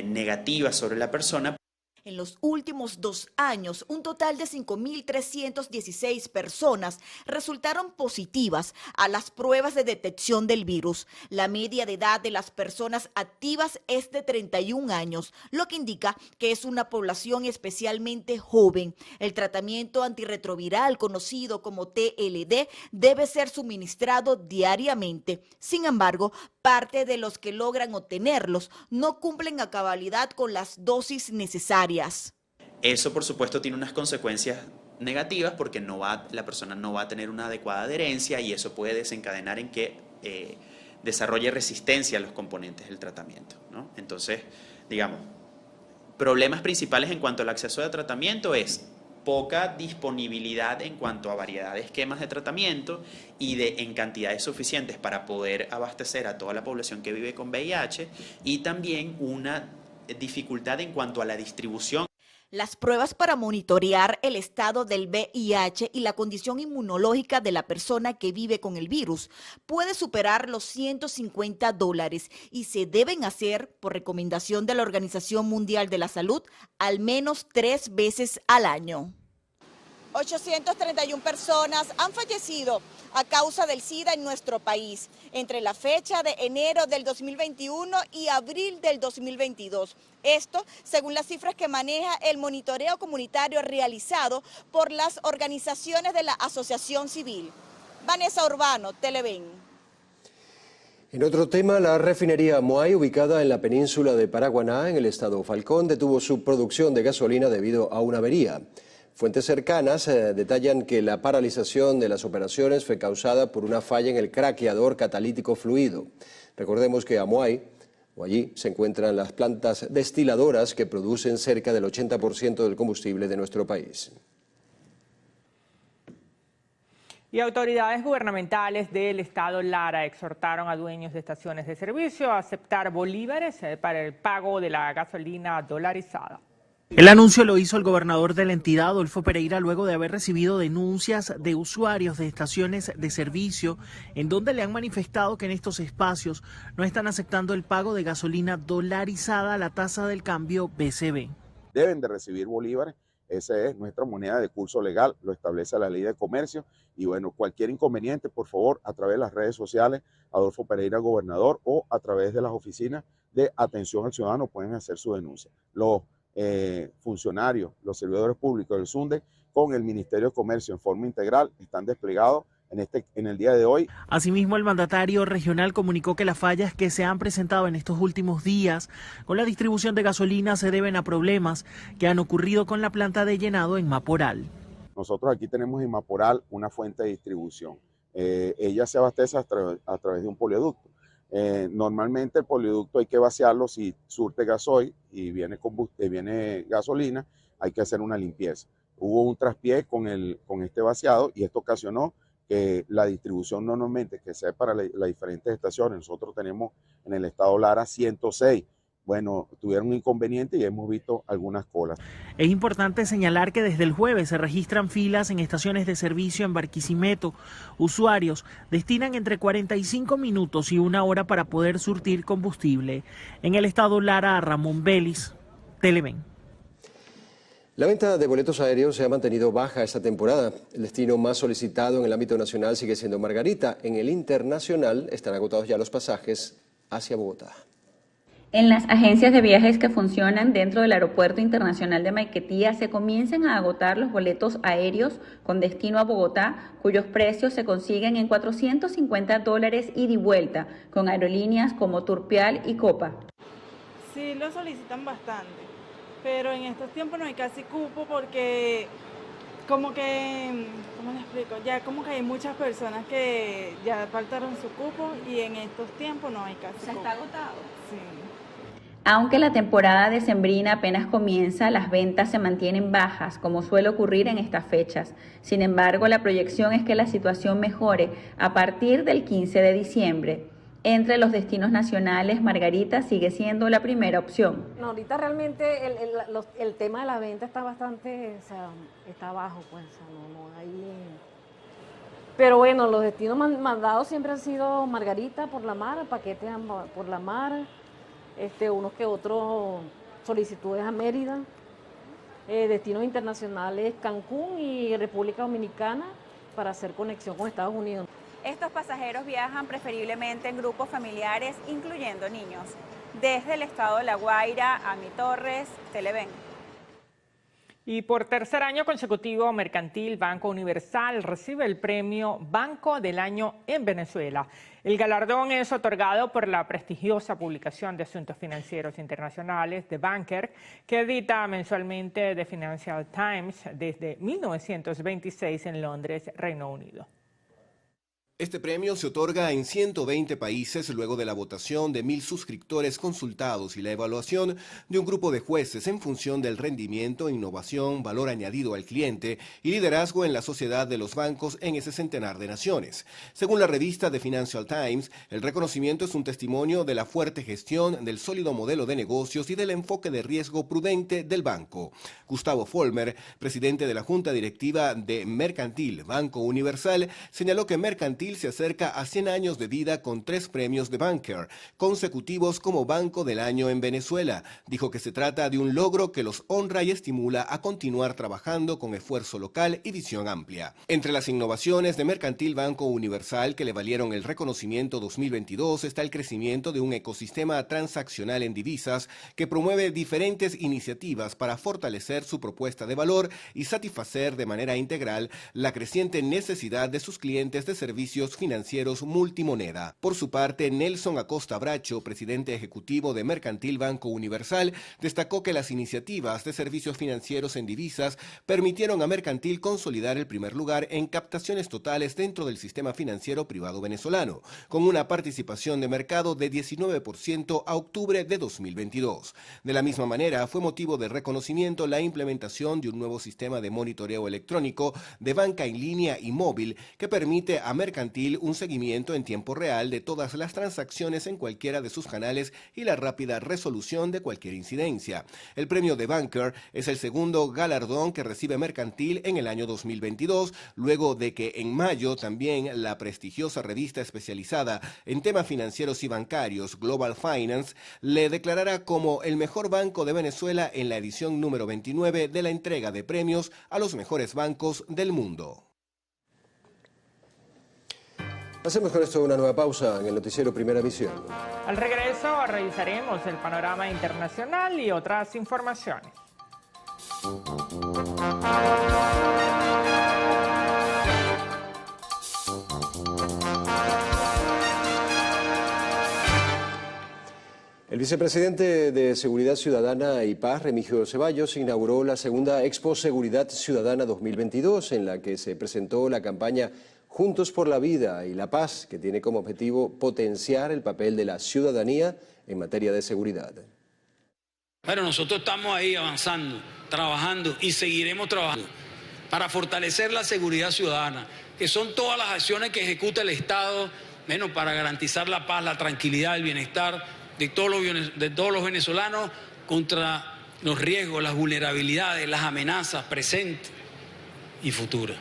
negativas sobre la persona. En los últimos 2 años, un total de 5.316 personas resultaron positivas a las pruebas de detección del virus. La media de edad de las personas activas es de 31 años, lo que indica que es una población especialmente joven. El tratamiento antirretroviral, conocido como TLD, debe ser suministrado diariamente. Sin embargo, parte de los que logran obtenerlos no cumplen a cabalidad con las dosis necesarias. Eso, por supuesto, tiene unas consecuencias negativas porque la persona no va a tener una adecuada adherencia y eso puede desencadenar en que desarrolle resistencia a los componentes del tratamiento, ¿no? Entonces, digamos, problemas principales en cuanto al acceso al tratamiento es poca disponibilidad en cuanto a variedad de esquemas de tratamiento y en cantidades suficientes para poder abastecer a toda la población que vive con VIH y también una dificultad en cuanto a la distribución. Las pruebas para monitorear el estado del VIH y la condición inmunológica de la persona que vive con el virus puede superar los $150 y se deben hacer, por recomendación de la Organización Mundial de la Salud, al menos 3 veces al año. 831 personas han fallecido a causa del SIDA en nuestro país, entre la fecha de enero del 2021 y abril del 2022. Esto según las cifras que maneja el monitoreo comunitario realizado por las organizaciones de la Asociación Civil. Vanessa Urbano, Televen. En otro tema, la refinería Moai, ubicada en la península de Paraguaná, en el estado Falcón, detuvo su producción de gasolina debido a una avería. Fuentes cercanas detallan que la paralización de las operaciones fue causada por una falla en el craqueador catalítico fluido. Recordemos que allí se encuentran las plantas destiladoras que producen cerca del 80% del combustible de nuestro país. Y autoridades gubernamentales del estado Lara exhortaron a dueños de estaciones de servicio a aceptar bolívares para el pago de la gasolina dolarizada. El anuncio lo hizo el gobernador de la entidad, Adolfo Pereira, luego de haber recibido denuncias de usuarios de estaciones de servicio en donde le han manifestado que en estos espacios no están aceptando el pago de gasolina dolarizada a la tasa del cambio BCB. Deben de recibir bolívares, esa es nuestra moneda de curso legal, lo establece la ley de comercio y bueno, cualquier inconveniente, por favor, a través de las redes sociales, Adolfo Pereira, gobernador, o a través de las oficinas de atención al ciudadano pueden hacer su denuncia. Los funcionarios, los servidores públicos del SUNDE con el Ministerio de Comercio en forma integral están desplegados en el día de hoy. Asimismo, el mandatario regional comunicó que las fallas que se han presentado en estos últimos días con la distribución de gasolina se deben a problemas que han ocurrido con la planta de llenado en Maporal. Nosotros aquí tenemos en Maporal una fuente de distribución. Ella se abastece a través de un polioducto. Normalmente el polioducto hay que vaciarlo si surte gasoil y viene gasolina, hay que hacer una limpieza. Hubo un traspié con este vaciado y esto ocasionó que la distribución normalmente que sea para las diferentes estaciones, nosotros tenemos en el estado Lara 106, bueno, tuvieron un inconveniente y hemos visto algunas colas. Es importante señalar que desde el jueves se registran filas en estaciones de servicio en Barquisimeto. Usuarios destinan entre 45 minutos y 1 hora para poder surtir combustible. En el estado Lara, Ramón Vélez, Televen. La venta de boletos aéreos se ha mantenido baja esta temporada. El destino más solicitado en el ámbito nacional sigue siendo Margarita. En el internacional están agotados ya los pasajes hacia Bogotá. En las agencias de viajes que funcionan dentro del Aeropuerto Internacional de Maiquetía se comienzan a agotar los boletos aéreos con destino a Bogotá, cuyos precios se consiguen en $450 ida y vuelta, con aerolíneas como Turpial y Copa. Sí, lo solicitan bastante, pero en estos tiempos no hay casi cupo porque como que, ¿cómo le explico? Ya como que hay muchas personas que ya faltaron su cupo y en estos tiempos no hay casi cupo. ¿Está agotado? Sí. Aunque la temporada decembrina apenas comienza, las ventas se mantienen bajas, como suele ocurrir en estas fechas. Sin embargo, la proyección es que la situación mejore a partir del 15 de diciembre. Entre los destinos nacionales, Margarita sigue siendo la primera opción. No, ahorita realmente el tema de la venta está bastante, o sea, está bajo, pues, o sea, no hay... Pero bueno, los destinos mandados siempre han sido Margarita por la mar, Paquete por la mar, unos que otros solicitudes a Mérida, destinos internacionales Cancún y República Dominicana para hacer conexión con Estados Unidos. Estos pasajeros viajan preferiblemente en grupos familiares, incluyendo niños. Desde el estado de La Guaira, Ami Torres, Televen. Y por tercer año consecutivo, Mercantil Banco Universal recibe el premio Banco del Año en Venezuela. El galardón es otorgado por la prestigiosa publicación de asuntos financieros internacionales The Banker, que edita mensualmente The Financial Times desde 1926 en Londres, Reino Unido. Este premio se otorga en 120 países luego de la votación de 1.000 suscriptores consultados y la evaluación de un grupo de jueces en función del rendimiento, innovación, valor añadido al cliente y liderazgo en la sociedad de los bancos en ese centenar de naciones. Según la revista The Financial Times, el reconocimiento es un testimonio de la fuerte gestión, del sólido modelo de negocios y del enfoque de riesgo prudente del banco. Gustavo Folmer, presidente de la Junta Directiva de Mercantil Banco Universal, señaló que Mercantil se acerca a 100 años de vida con 3 premios de Banker consecutivos como Banco del Año en Venezuela. Dijo que se trata de un logro que los honra y estimula a continuar trabajando con esfuerzo local y visión amplia. Entre las innovaciones de Mercantil Banco Universal que le valieron el reconocimiento 2022 está el crecimiento de un ecosistema transaccional en divisas que promueve diferentes iniciativas para fortalecer su propuesta de valor y satisfacer de manera integral la creciente necesidad de sus clientes de servicios financieros multimoneda. Por su parte, Nelson Acosta Bracho, presidente ejecutivo de Mercantil Banco Universal, destacó que las iniciativas de servicios financieros en divisas permitieron a Mercantil consolidar el primer lugar en captaciones totales dentro del sistema financiero privado venezolano, con una participación de mercado de 19% a octubre de 2022. De la misma manera, fue motivo de reconocimiento la implementación de un nuevo sistema de monitoreo electrónico de banca en línea y móvil que permite a Mercantil un seguimiento en tiempo real de todas las transacciones en cualquiera de sus canales y la rápida resolución de cualquier incidencia. El premio de Banker es el segundo galardón que recibe Mercantil en el año 2022, luego de que en mayo también la prestigiosa revista especializada en temas financieros y bancarios Global Finance le declarara como el mejor banco de Venezuela en la edición número 29 de la entrega de premios a los mejores bancos del mundo. Hacemos con esto una nueva pausa en el noticiero Primera Visión. Al regreso revisaremos el panorama internacional y otras informaciones. El vicepresidente de Seguridad Ciudadana y Paz, Remigio Ceballos, inauguró la segunda Expo Seguridad Ciudadana 2022, en la que se presentó la campaña Juntos por la Vida y la Paz, que tiene como objetivo potenciar el papel de la ciudadanía en materia de seguridad. Bueno, nosotros estamos ahí avanzando, trabajando y seguiremos trabajando para fortalecer la seguridad ciudadana, que son todas las acciones que ejecuta el Estado, bueno, para garantizar la paz, la tranquilidad, el bienestar de todos los venezolanos contra los riesgos, las vulnerabilidades, las amenazas presentes y futuras.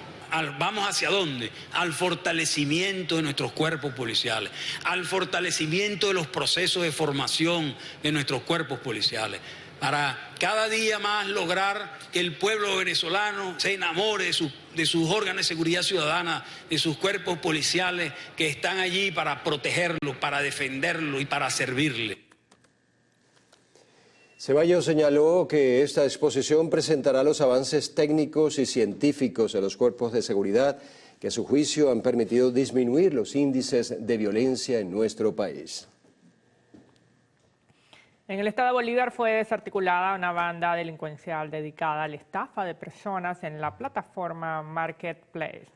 ¿Vamos hacia dónde? Al fortalecimiento de nuestros cuerpos policiales, al fortalecimiento de los procesos de formación de nuestros cuerpos policiales, para cada día más lograr que el pueblo venezolano se enamore de sus órganos de seguridad ciudadana, de sus cuerpos policiales que están allí para protegerlo, para defenderlo y para servirle. Ceballos señaló que esta exposición presentará los avances técnicos y científicos de los cuerpos de seguridad que a su juicio han permitido disminuir los índices de violencia en nuestro país. En el estado de Bolívar fue desarticulada una banda delincuencial dedicada a la estafa de personas en la plataforma Marketplace.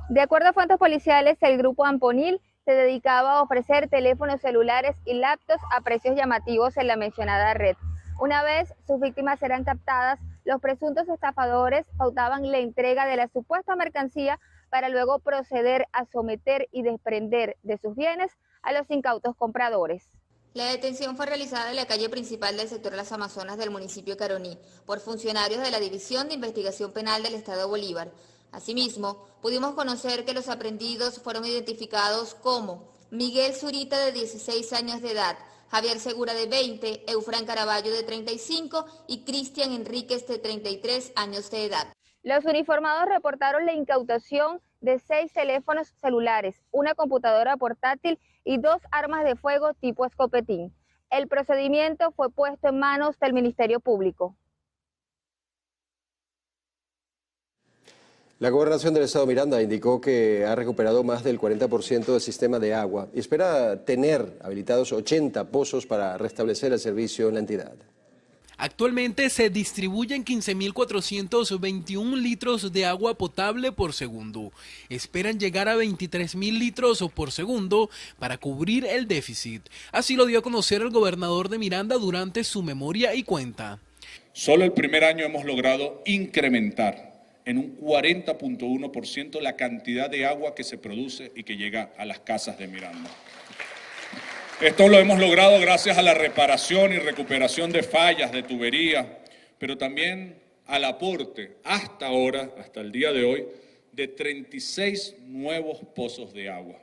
De acuerdo a fuentes policiales, el grupo Amponil se dedicaba a ofrecer teléfonos celulares y laptops a precios llamativos en la mencionada red. Una vez sus víctimas eran captadas, los presuntos estafadores pautaban la entrega de la supuesta mercancía para luego proceder a someter y desprender de sus bienes a los incautos compradores. La detención fue realizada en la calle principal del sector Las Amazonas del municipio de Caroní por funcionarios de la División de Investigación Penal del Estado de Bolívar. Asimismo, pudimos conocer que los aprehendidos fueron identificados como Miguel Zurita, de 16 años de edad, Javier Segura de 20, Eufrán Caraballo de 35 y Cristian Enríquez de 33 años de edad. Los uniformados reportaron la incautación de 6 teléfonos celulares, una computadora portátil y 2 armas de fuego tipo escopetín. El procedimiento fue puesto en manos del Ministerio Público. La Gobernación del Estado Miranda indicó que ha recuperado más del 40% del sistema de agua y espera tener habilitados 80 pozos para restablecer el servicio en la entidad. Actualmente se distribuyen 15.421 litros de agua potable por segundo. Esperan llegar a 23.000 litros por segundo para cubrir el déficit. Así lo dio a conocer el gobernador de Miranda durante su memoria y cuenta. Solo el primer año hemos logrado incrementar en un 40.1% la cantidad de agua que se produce y que llega a las casas de Miranda. Esto lo hemos logrado gracias a la reparación y recuperación de fallas de tubería, pero también al aporte hasta ahora, hasta el día de hoy, de 36 nuevos pozos de agua.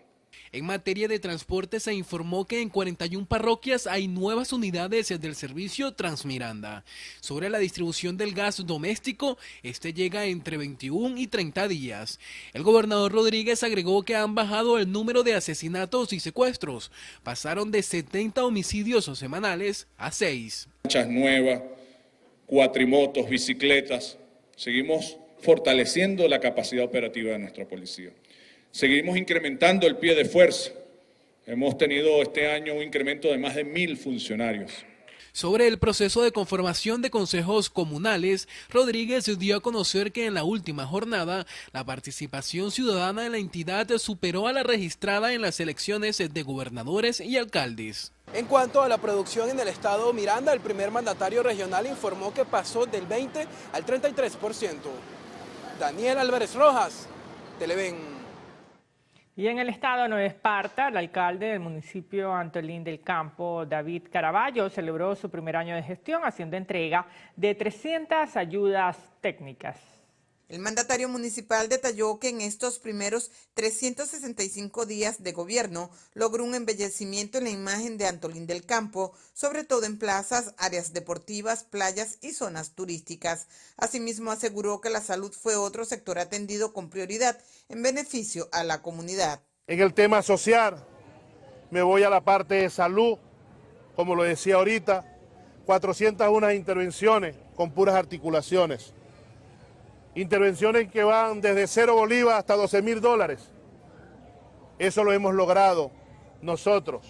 En materia de transporte se informó que en 41 parroquias hay nuevas unidades del servicio Transmiranda. Sobre la distribución del gas doméstico, este llega entre 21 y 30 días. El gobernador Rodríguez agregó que han bajado el número de asesinatos y secuestros. Pasaron de 70 homicidios semanales a 6. Lanchas nuevas, cuatrimotos, bicicletas. Seguimos fortaleciendo la capacidad operativa de nuestra policía. Seguimos incrementando el pie de fuerza. Hemos tenido este año un incremento de más de 1.000 funcionarios. Sobre el proceso de conformación de consejos comunales, Rodríguez dio a conocer que en la última jornada la participación ciudadana en la entidad superó a la registrada en las elecciones de gobernadores y alcaldes. En cuanto a la producción en el estado Miranda, el primer mandatario regional informó que pasó del 20 al 33%. Daniel Álvarez Rojas, Televen. Y en el estado de Nueva Esparta, el alcalde del municipio Antolín del Campo, David Caraballo, celebró su primer año de gestión haciendo entrega de 300 ayudas técnicas. El mandatario municipal detalló que en estos primeros 365 días de gobierno logró un embellecimiento en la imagen de Antolín del Campo, sobre todo en plazas, áreas deportivas, playas y zonas turísticas. Asimismo, aseguró que la salud fue otro sector atendido con prioridad en beneficio a la comunidad. En el tema social, me voy a la parte de salud, como lo decía ahorita, 401 intervenciones con puras articulaciones. Intervenciones que van desde 0 bolívares hasta $12.000. Eso lo hemos logrado nosotros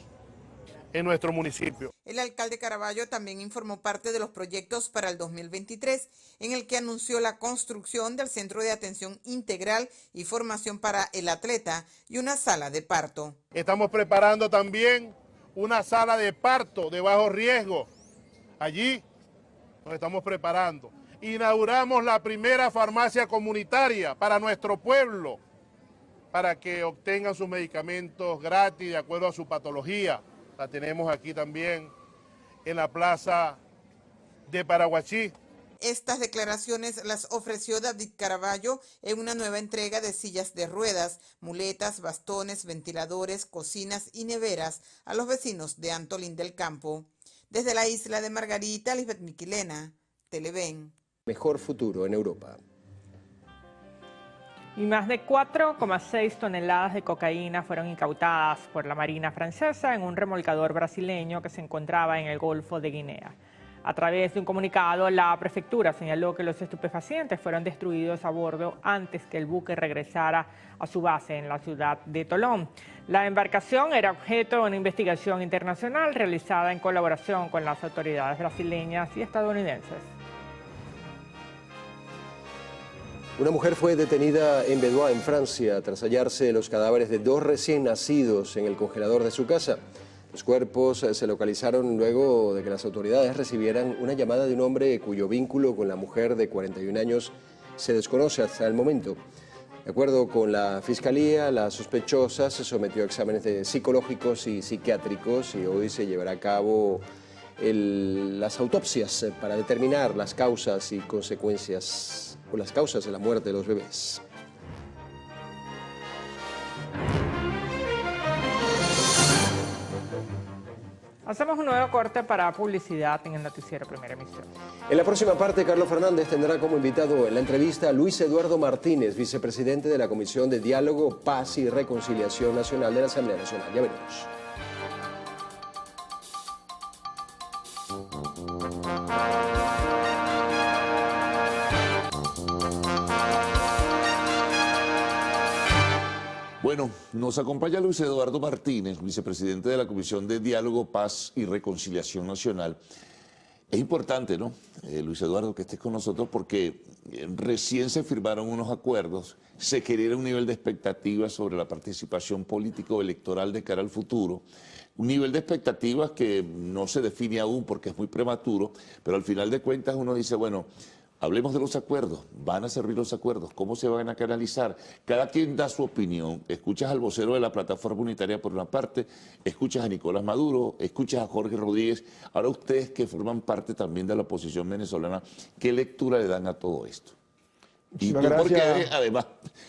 en nuestro municipio. El alcalde Caraballo también informó parte de los proyectos para el 2023, en el que anunció la construcción del Centro de Atención Integral y Formación para el Atleta y una sala de parto. Estamos preparando también una sala de parto de bajo riesgo. Allí nos estamos preparando. Inauguramos la primera farmacia comunitaria para nuestro pueblo, para que obtengan sus medicamentos gratis de acuerdo a su patología. La tenemos aquí también en la plaza de Paraguachí. Estas declaraciones las ofreció David Caraballo en una nueva entrega de sillas de ruedas, muletas, bastones, ventiladores, cocinas y neveras a los vecinos de Antolín del Campo. Desde la isla de Margarita, Lisbeth Miquilena, Televen. Mejor futuro en Europa. Y más de 4,6 toneladas de cocaína fueron incautadas por la Marina francesa en un remolcador brasileño que se encontraba en el Golfo de Guinea. A través de un comunicado, la prefectura señaló que los estupefacientes fueron destruidos a bordo antes que el buque regresara a su base en la ciudad de Tolón. La embarcación era objeto de una investigación internacional realizada en colaboración con las autoridades brasileñas y estadounidenses. Una mujer fue detenida en Bédoin, en Francia, tras hallarse los cadáveres de 2 recién nacidos en el congelador de su casa. Los cuerpos se localizaron luego de que las autoridades recibieran una llamada de un hombre cuyo vínculo con la mujer de 41 años se desconoce hasta el momento. De acuerdo con la Fiscalía, la sospechosa se sometió a exámenes psicológicos y psiquiátricos y hoy se llevará a cabo las autopsias para determinar las causas y consecuencias o las causas de la muerte de los bebés. Hacemos un nuevo corte para publicidad en el noticiero Primera Emisión. En la próxima parte, Carlos Fernández tendrá como invitado en la entrevista a Luis Eduardo Martínez, vicepresidente de la Comisión de Diálogo, Paz y Reconciliación Nacional de la Asamblea Nacional. Ya veremos. Bueno, nos acompaña Luis Eduardo Martínez, vicepresidente de la Comisión de Diálogo, Paz y Reconciliación Nacional. Es importante, ¿no, Luis Eduardo, que estés con nosotros porque recién se firmaron unos acuerdos, se genera un nivel de expectativas sobre la participación político-electoral de cara al futuro, un nivel de expectativas que no se define aún porque es muy prematuro, pero al final de cuentas uno dice, bueno, hablemos de los acuerdos, van a servir los acuerdos, cómo se van a canalizar. Cada quien da su opinión. Escuchas al vocero de la Plataforma Unitaria por una parte, escuchas a Nicolás Maduro, escuchas a Jorge Rodríguez. Ahora ustedes que forman parte también de la oposición venezolana, ¿qué lectura le dan a todo esto? Y tú, porque eres, además,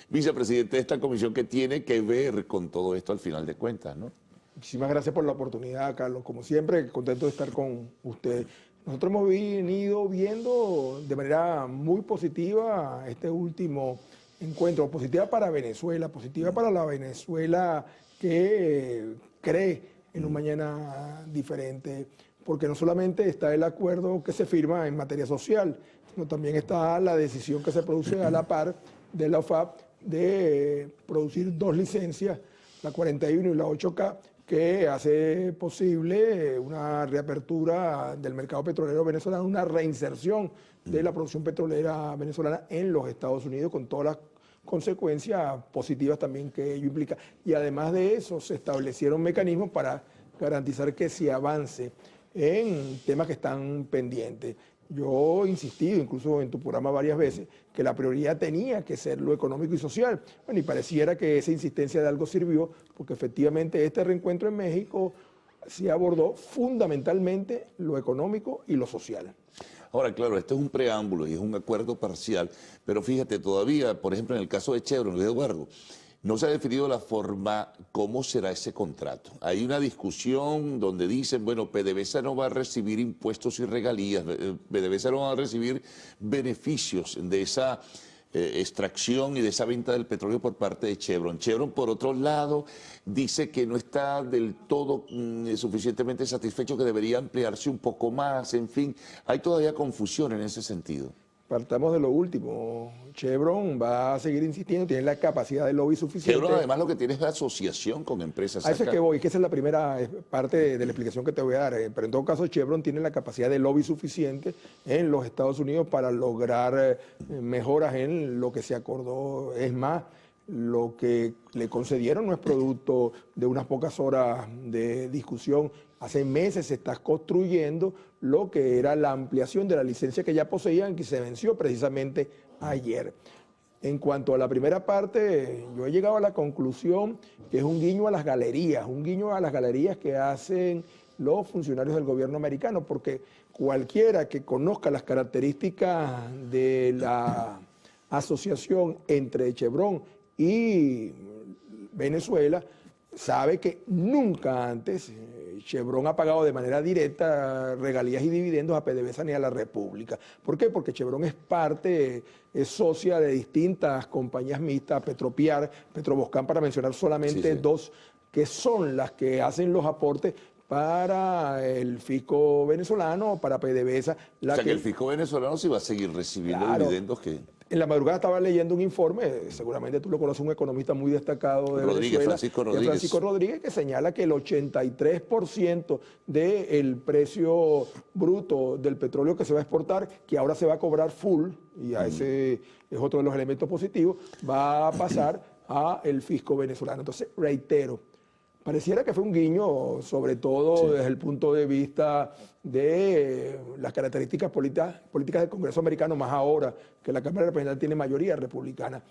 vicepresidente de esta comisión que tiene que ver con todo esto al final de cuentas, ¿no? Muchísimas gracias por la oportunidad, Carlos. Como siempre, contento de estar con ustedes. Nosotros hemos venido viendo de manera muy positiva este último encuentro, positiva para Venezuela, positiva para la Venezuela que cree en un mañana diferente, porque no solamente está el acuerdo que se firma en materia social, sino también está la decisión que se produce a la par de la OFAP de producir 2 licencias, la 41 y la 8K, que hace posible una reapertura del mercado petrolero venezolano, una reinserción de la producción petrolera venezolana en los Estados Unidos, con todas las consecuencias positivas también que ello implica. Y además de eso, se establecieron mecanismos para garantizar que se avance en temas que están pendientes. Yo he insistido, incluso en tu programa varias veces, que la prioridad tenía que ser lo económico y social. Bueno, y pareciera que esa insistencia de algo sirvió, porque efectivamente este reencuentro en México se abordó fundamentalmente lo económico y lo social. Ahora, claro, esto es un preámbulo y es un acuerdo parcial, pero fíjate, todavía, por ejemplo, en el caso de Chevron, Luis Eduardo, no se ha definido la forma, cómo será ese contrato. Hay una discusión donde dicen, bueno, PDVSA no va a recibir impuestos y regalías, PDVSA no va a recibir beneficios de esa extracción y de esa venta del petróleo por parte de Chevron. Chevron, por otro lado, dice que no está del todo suficientemente satisfecho, que debería ampliarse un poco más, en fin, hay todavía confusión en ese sentido. Partamos de lo último. Chevron va a seguir insistiendo, tiene la capacidad de lobby suficiente. Chevron además lo que tiene es la asociación con empresas. A eso es que voy, que esa es la primera parte de la explicación que te voy a dar. Pero en todo caso Chevron tiene la capacidad de lobby suficiente en los Estados Unidos para lograr mejoras en lo que se acordó. Es más, lo que le concedieron no es producto de unas pocas horas de discusión. Hace meses se está construyendo lo que era la ampliación de la licencia que ya poseían, que se venció precisamente ayer. En cuanto a la primera parte, yo he llegado a la conclusión que es un guiño a las galerías que hacen los funcionarios del gobierno americano, porque cualquiera que conozca las características de la asociación entre Chevron y Venezuela sabe que nunca antes Chevron ha pagado de manera directa regalías y dividendos a PDVSA ni a la República. ¿Por qué? Porque Chevron es socia de distintas compañías mixtas, Petropiar, Petroboscan, para mencionar solamente dos, que son las que hacen los aportes para el fisco venezolano, para PDVSA. O sea que el fisco venezolano sí va a seguir recibiendo dividendos que... En la madrugada estaba leyendo un informe, seguramente tú lo conoces, un economista muy destacado de Venezuela, Francisco Rodríguez, que señala que el 83% del precio bruto del petróleo que se va a exportar, que ahora se va a cobrar full, y a ese es otro de los elementos positivos, va a pasar a el fisco venezolano. Entonces, reitero, pareciera que fue un guiño, sobre todo desde el punto de vista de las características políticas del Congreso americano, más ahora que la Cámara de Representantes tiene mayoría republicana.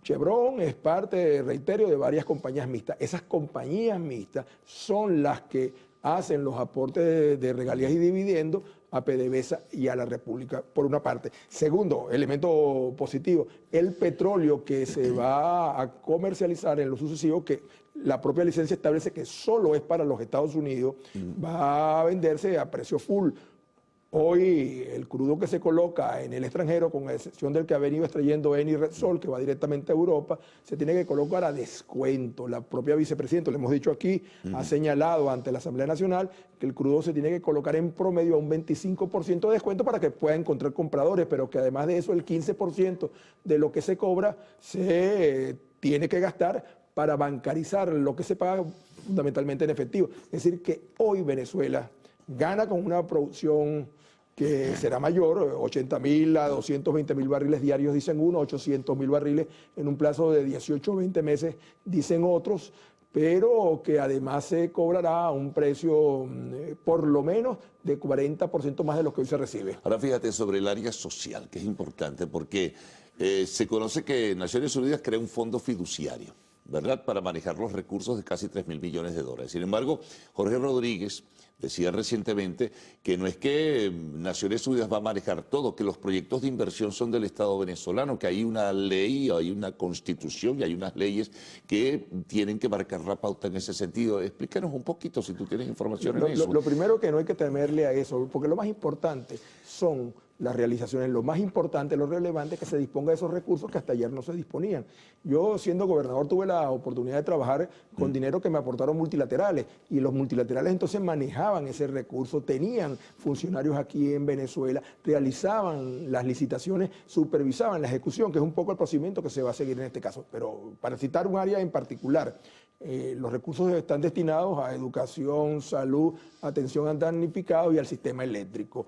Chevron es parte, reitero, de varias compañías mixtas. Esas compañías mixtas son las que hacen los aportes de regalías y dividendos a PDVSA y a la República, por una parte. Segundo, elemento positivo, el petróleo que se va a comercializar en lo sucesivo, que la propia licencia establece que solo es para los Estados Unidos, va a venderse a precio full. Hoy el crudo que se coloca en el extranjero, con excepción del que ha venido extrayendo Eni y Repsol, que va directamente a Europa, se tiene que colocar a descuento. La propia vicepresidenta, lo hemos dicho aquí, ha señalado ante la Asamblea Nacional que el crudo se tiene que colocar en promedio a un 25% de descuento para que pueda encontrar compradores, pero que además de eso el 15% de lo que se cobra se tiene que gastar para bancarizar lo que se paga fundamentalmente en efectivo. Es decir, que hoy Venezuela gana con una producción que será mayor, 80.000 a 220.000 barriles diarios, dicen unos, 800.000 barriles en un plazo de 18 o 20 meses, dicen otros, pero que además se cobrará un precio por lo menos de 40% más de lo que hoy se recibe. Ahora fíjate sobre el área social, que es importante, porque se conoce que Naciones Unidas crea un fondo fiduciario, ¿verdad?, para manejar los recursos de casi 3.000 millones de dólares. Sin embargo, Jorge Rodríguez decía recientemente que no es que Naciones Unidas va a manejar todo, que los proyectos de inversión son del Estado venezolano, que hay una ley, hay una constitución y hay unas leyes que tienen que marcar la pauta en ese sentido. Explícanos un poquito si tú tienes información en eso. Lo primero, que no hay que temerle a eso, porque lo más importante son las realizaciones, lo más importante, lo relevante es que se disponga de esos recursos que hasta ayer no se disponían. Yo, siendo gobernador, tuve la oportunidad de trabajar con dinero que me aportaron multilaterales, y los multilaterales entonces manejaban ese recurso, tenían funcionarios aquí en Venezuela, realizaban las licitaciones, supervisaban la ejecución, que es un poco el procedimiento que se va a seguir en este caso. Pero para citar un área en particular, los recursos están destinados a educación, salud, atención al damnificado y al sistema eléctrico.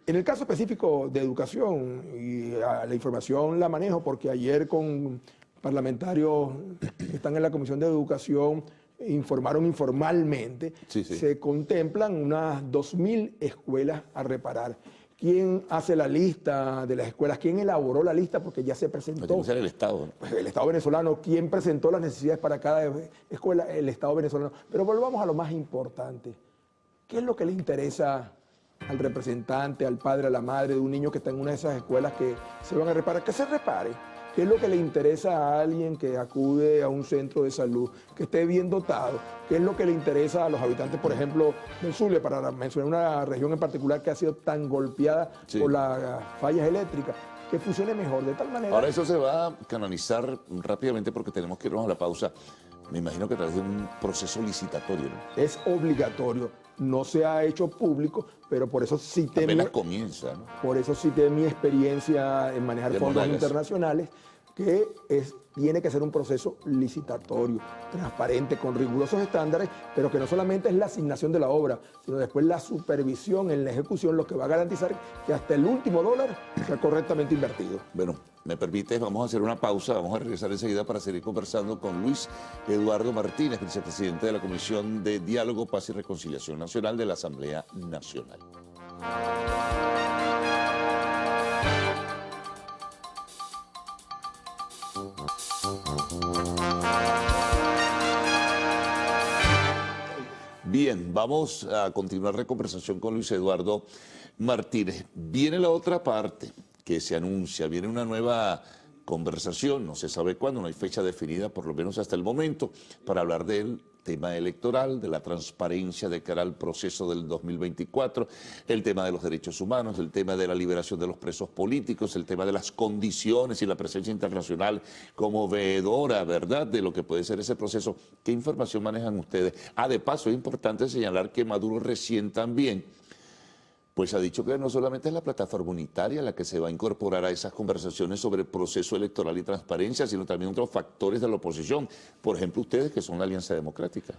En el caso específico de educación, y la información la manejo porque ayer con parlamentarios que están en la Comisión de Educación informaron informalmente, se contemplan unas 2.000 escuelas a reparar. ¿Quién hace la lista de las escuelas? ¿Quién elaboró la lista? Porque ya se presentó. Tiene que ser el Estado, ¿no? Pues el Estado venezolano. ¿Quién presentó las necesidades para cada escuela? El Estado venezolano. Pero volvamos a lo más importante. ¿Qué es lo que le interesa al representante, al padre, a la madre de un niño que está en una de esas escuelas que se van a reparar? Que se repare. ¿Qué es lo que le interesa a alguien que acude a un centro de salud, que esté bien dotado? ¿Qué es lo que le interesa a los habitantes, por ejemplo, del Zulia, para mencionar una región en particular que ha sido tan golpeada por las fallas eléctricas? Que funcione mejor, de tal manera... Ahora eso se va a canonizar rápidamente porque tenemos que irnos a la pausa. Me imagino que a través de un proceso licitatorio, ¿no? Es obligatorio. No se ha hecho público, pero por eso cité... Apenas comienza, ¿no? Por eso cité mi experiencia en manejar fondos internacionales, que tiene que ser un proceso licitatorio, transparente, con rigurosos estándares, pero que no solamente es la asignación de la obra, sino después la supervisión en la ejecución, lo que va a garantizar que hasta el último dólar sea correctamente invertido. Bueno, me permites, vamos a hacer una pausa, vamos a regresar enseguida para seguir conversando con Luis Eduardo Martínez, vicepresidente de la Comisión de Diálogo, Paz y Reconciliación Nacional de la Asamblea Nacional. Bien, vamos a continuar la conversación con Luis Eduardo Martínez. Viene la otra parte que se anuncia, viene una nueva conversación, no se sabe cuándo, no hay fecha definida, por lo menos hasta el momento, para hablar del tema electoral, de la transparencia de cara al proceso del 2024, el tema de los derechos humanos, el tema de la liberación de los presos políticos, el tema de las condiciones y la presencia internacional como veedora, ¿verdad?, de lo que puede ser ese proceso. ¿Qué información manejan ustedes? De paso, es importante señalar que Maduro recién también pues ha dicho que no solamente es la plataforma unitaria la que se va a incorporar a esas conversaciones sobre el proceso electoral y transparencia, sino también otros factores de la oposición. Por ejemplo, ustedes que son la Alianza Democrática.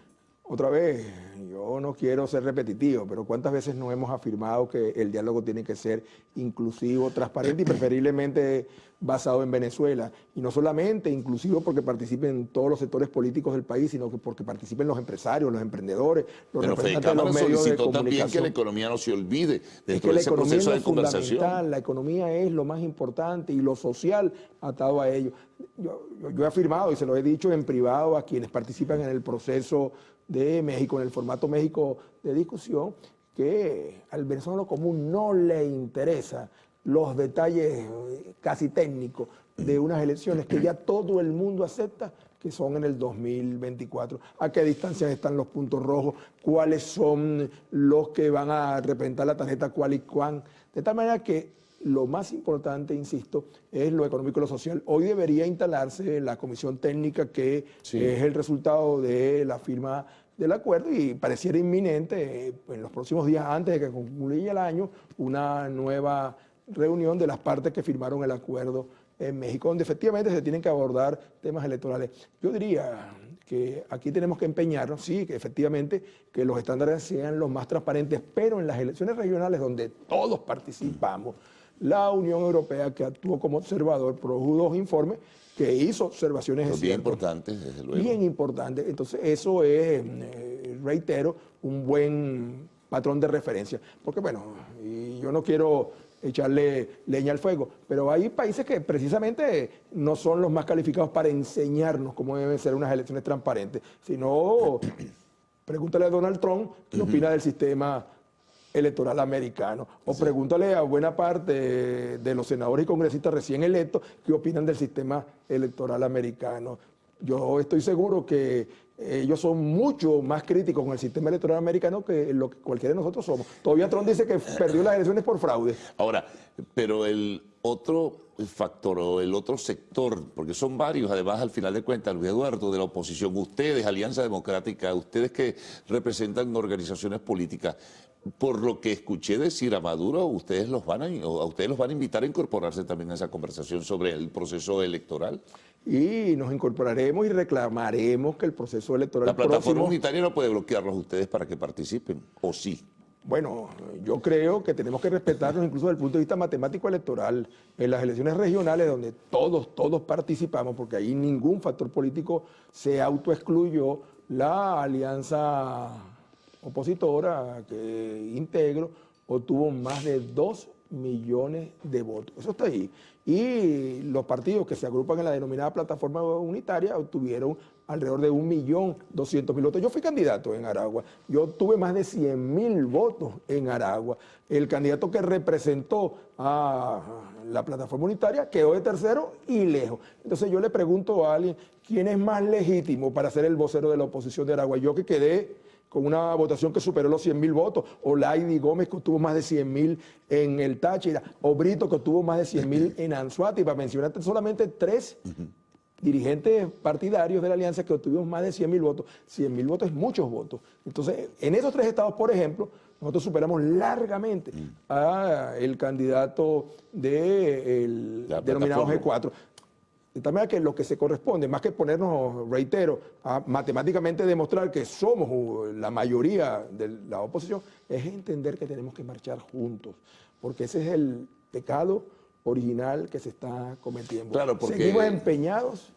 Otra vez, yo no quiero ser repetitivo, pero ¿cuántas veces no hemos afirmado que el diálogo tiene que ser inclusivo, transparente y preferiblemente basado en Venezuela? Y no solamente inclusivo porque participen todos los sectores políticos del país, sino que porque participen los empresarios, los emprendedores, los representantes de los medios de comunicación. También que la economía no se olvide dentro de ese economía proceso es de conversación. La economía es lo más importante y lo social atado a ello. Yo he afirmado y se lo he dicho en privado a quienes participan en el proceso de México, en el formato México de discusión, que al venezolano común no le interesa los detalles casi técnicos de unas elecciones que ya todo el mundo acepta que son en el 2024. ¿A qué distancia están los puntos rojos? ¿Cuáles son los que van a representar la tarjeta cuál y cuán? De tal manera que lo más importante, insisto, es lo económico y lo social. Hoy debería instalarse la comisión técnica que es el resultado de la firma del acuerdo y pareciera inminente en los próximos días antes de que concluya el año una nueva reunión de las partes que firmaron el acuerdo en México, donde efectivamente se tienen que abordar temas electorales. Yo diría que aquí tenemos que empeñarnos, sí, que efectivamente que los estándares sean los más transparentes, pero en las elecciones regionales donde todos participamos, la Unión Europea, que actuó como observador, produjo 2 informes que hizo observaciones bien importantes, desde luego. Bien importantes. Entonces, eso es, reitero, un buen patrón de referencia. Porque, bueno, y yo no quiero echarle leña al fuego, pero hay países que precisamente no son los más calificados para enseñarnos cómo deben ser unas elecciones transparentes, sino pregúntale a Donald Trump qué opina del sistema electoral americano, o pregúntale a buena parte de los senadores y congresistas recién electos qué opinan del sistema electoral americano. Yo estoy seguro que ellos son mucho más críticos con el sistema electoral americano que lo que cualquiera de nosotros somos. Todavía Trump dice que perdió las elecciones por fraude. Ahora, pero el otro factor o el otro sector, porque son varios, además, al final de cuentas, Luis Eduardo, de la oposición, ustedes, Alianza Democrática, ustedes que representan organizaciones políticas, por lo que escuché decir a Maduro, a ustedes los van a invitar a incorporarse también a esa conversación sobre el proceso electoral. Y nos incorporaremos y reclamaremos que el proceso electoral La plataforma unitaria no puede bloquearlos a ustedes para que participen, ¿o sí? Bueno, yo creo que tenemos que respetarnos incluso desde el punto de vista matemático electoral. En las elecciones regionales donde todos participamos, porque ahí ningún factor político se autoexcluyó, la alianza opositora que integro obtuvo más de 2 millones de votos. Eso está ahí. Y los partidos que se agrupan en la denominada plataforma unitaria obtuvieron alrededor de 1.200.000 votos. Yo fui candidato en Aragua. Yo obtuve más de 100.000 votos en Aragua. El candidato que representó a la plataforma unitaria quedó de tercero y lejos. Entonces yo le pregunto a alguien, ¿quién es más legítimo para ser el vocero de la oposición de Aragua? Yo que quedé con una votación que superó los 100.000 votos, o Laidy Gómez que obtuvo más de 100.000 en el Táchira, o Brito que obtuvo más de 100.000 en Anzoátegui, para mencionarte solamente 3 dirigentes partidarios de la alianza que obtuvimos más de 100.000 votos. 100.000 votos es muchos votos. Entonces, en esos 3 estados, por ejemplo, nosotros superamos largamente al candidato del denominado G4. De tal manera que lo que se corresponde, más que ponernos, reitero, a matemáticamente demostrar que somos la mayoría de la oposición, es entender que tenemos que marchar juntos, porque ese es el pecado original que se está cometiendo. Claro, porque seguimos empeñados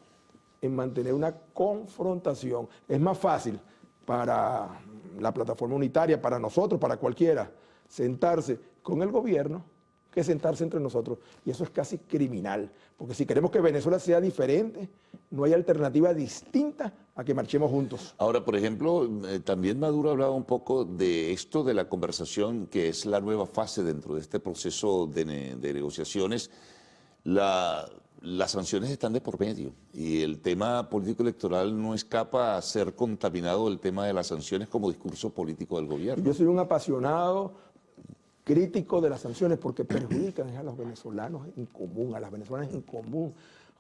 en mantener una confrontación. Es más fácil para la plataforma unitaria, para nosotros, para cualquiera, sentarse con el gobierno que sentarse entre nosotros. Y eso es casi criminal, porque si queremos que Venezuela sea diferente, no hay alternativa distinta a que marchemos juntos. Ahora, por ejemplo, también Maduro hablaba un poco de esto de la conversación, que es la nueva fase dentro de este proceso de negociaciones. Las sanciones están de por medio y el tema político electoral no escapa a ser contaminado el tema de las sanciones como discurso político del gobierno. Yo soy un apasionado crítico de las sanciones porque perjudican a los venezolanos en común, a las venezolanas en común.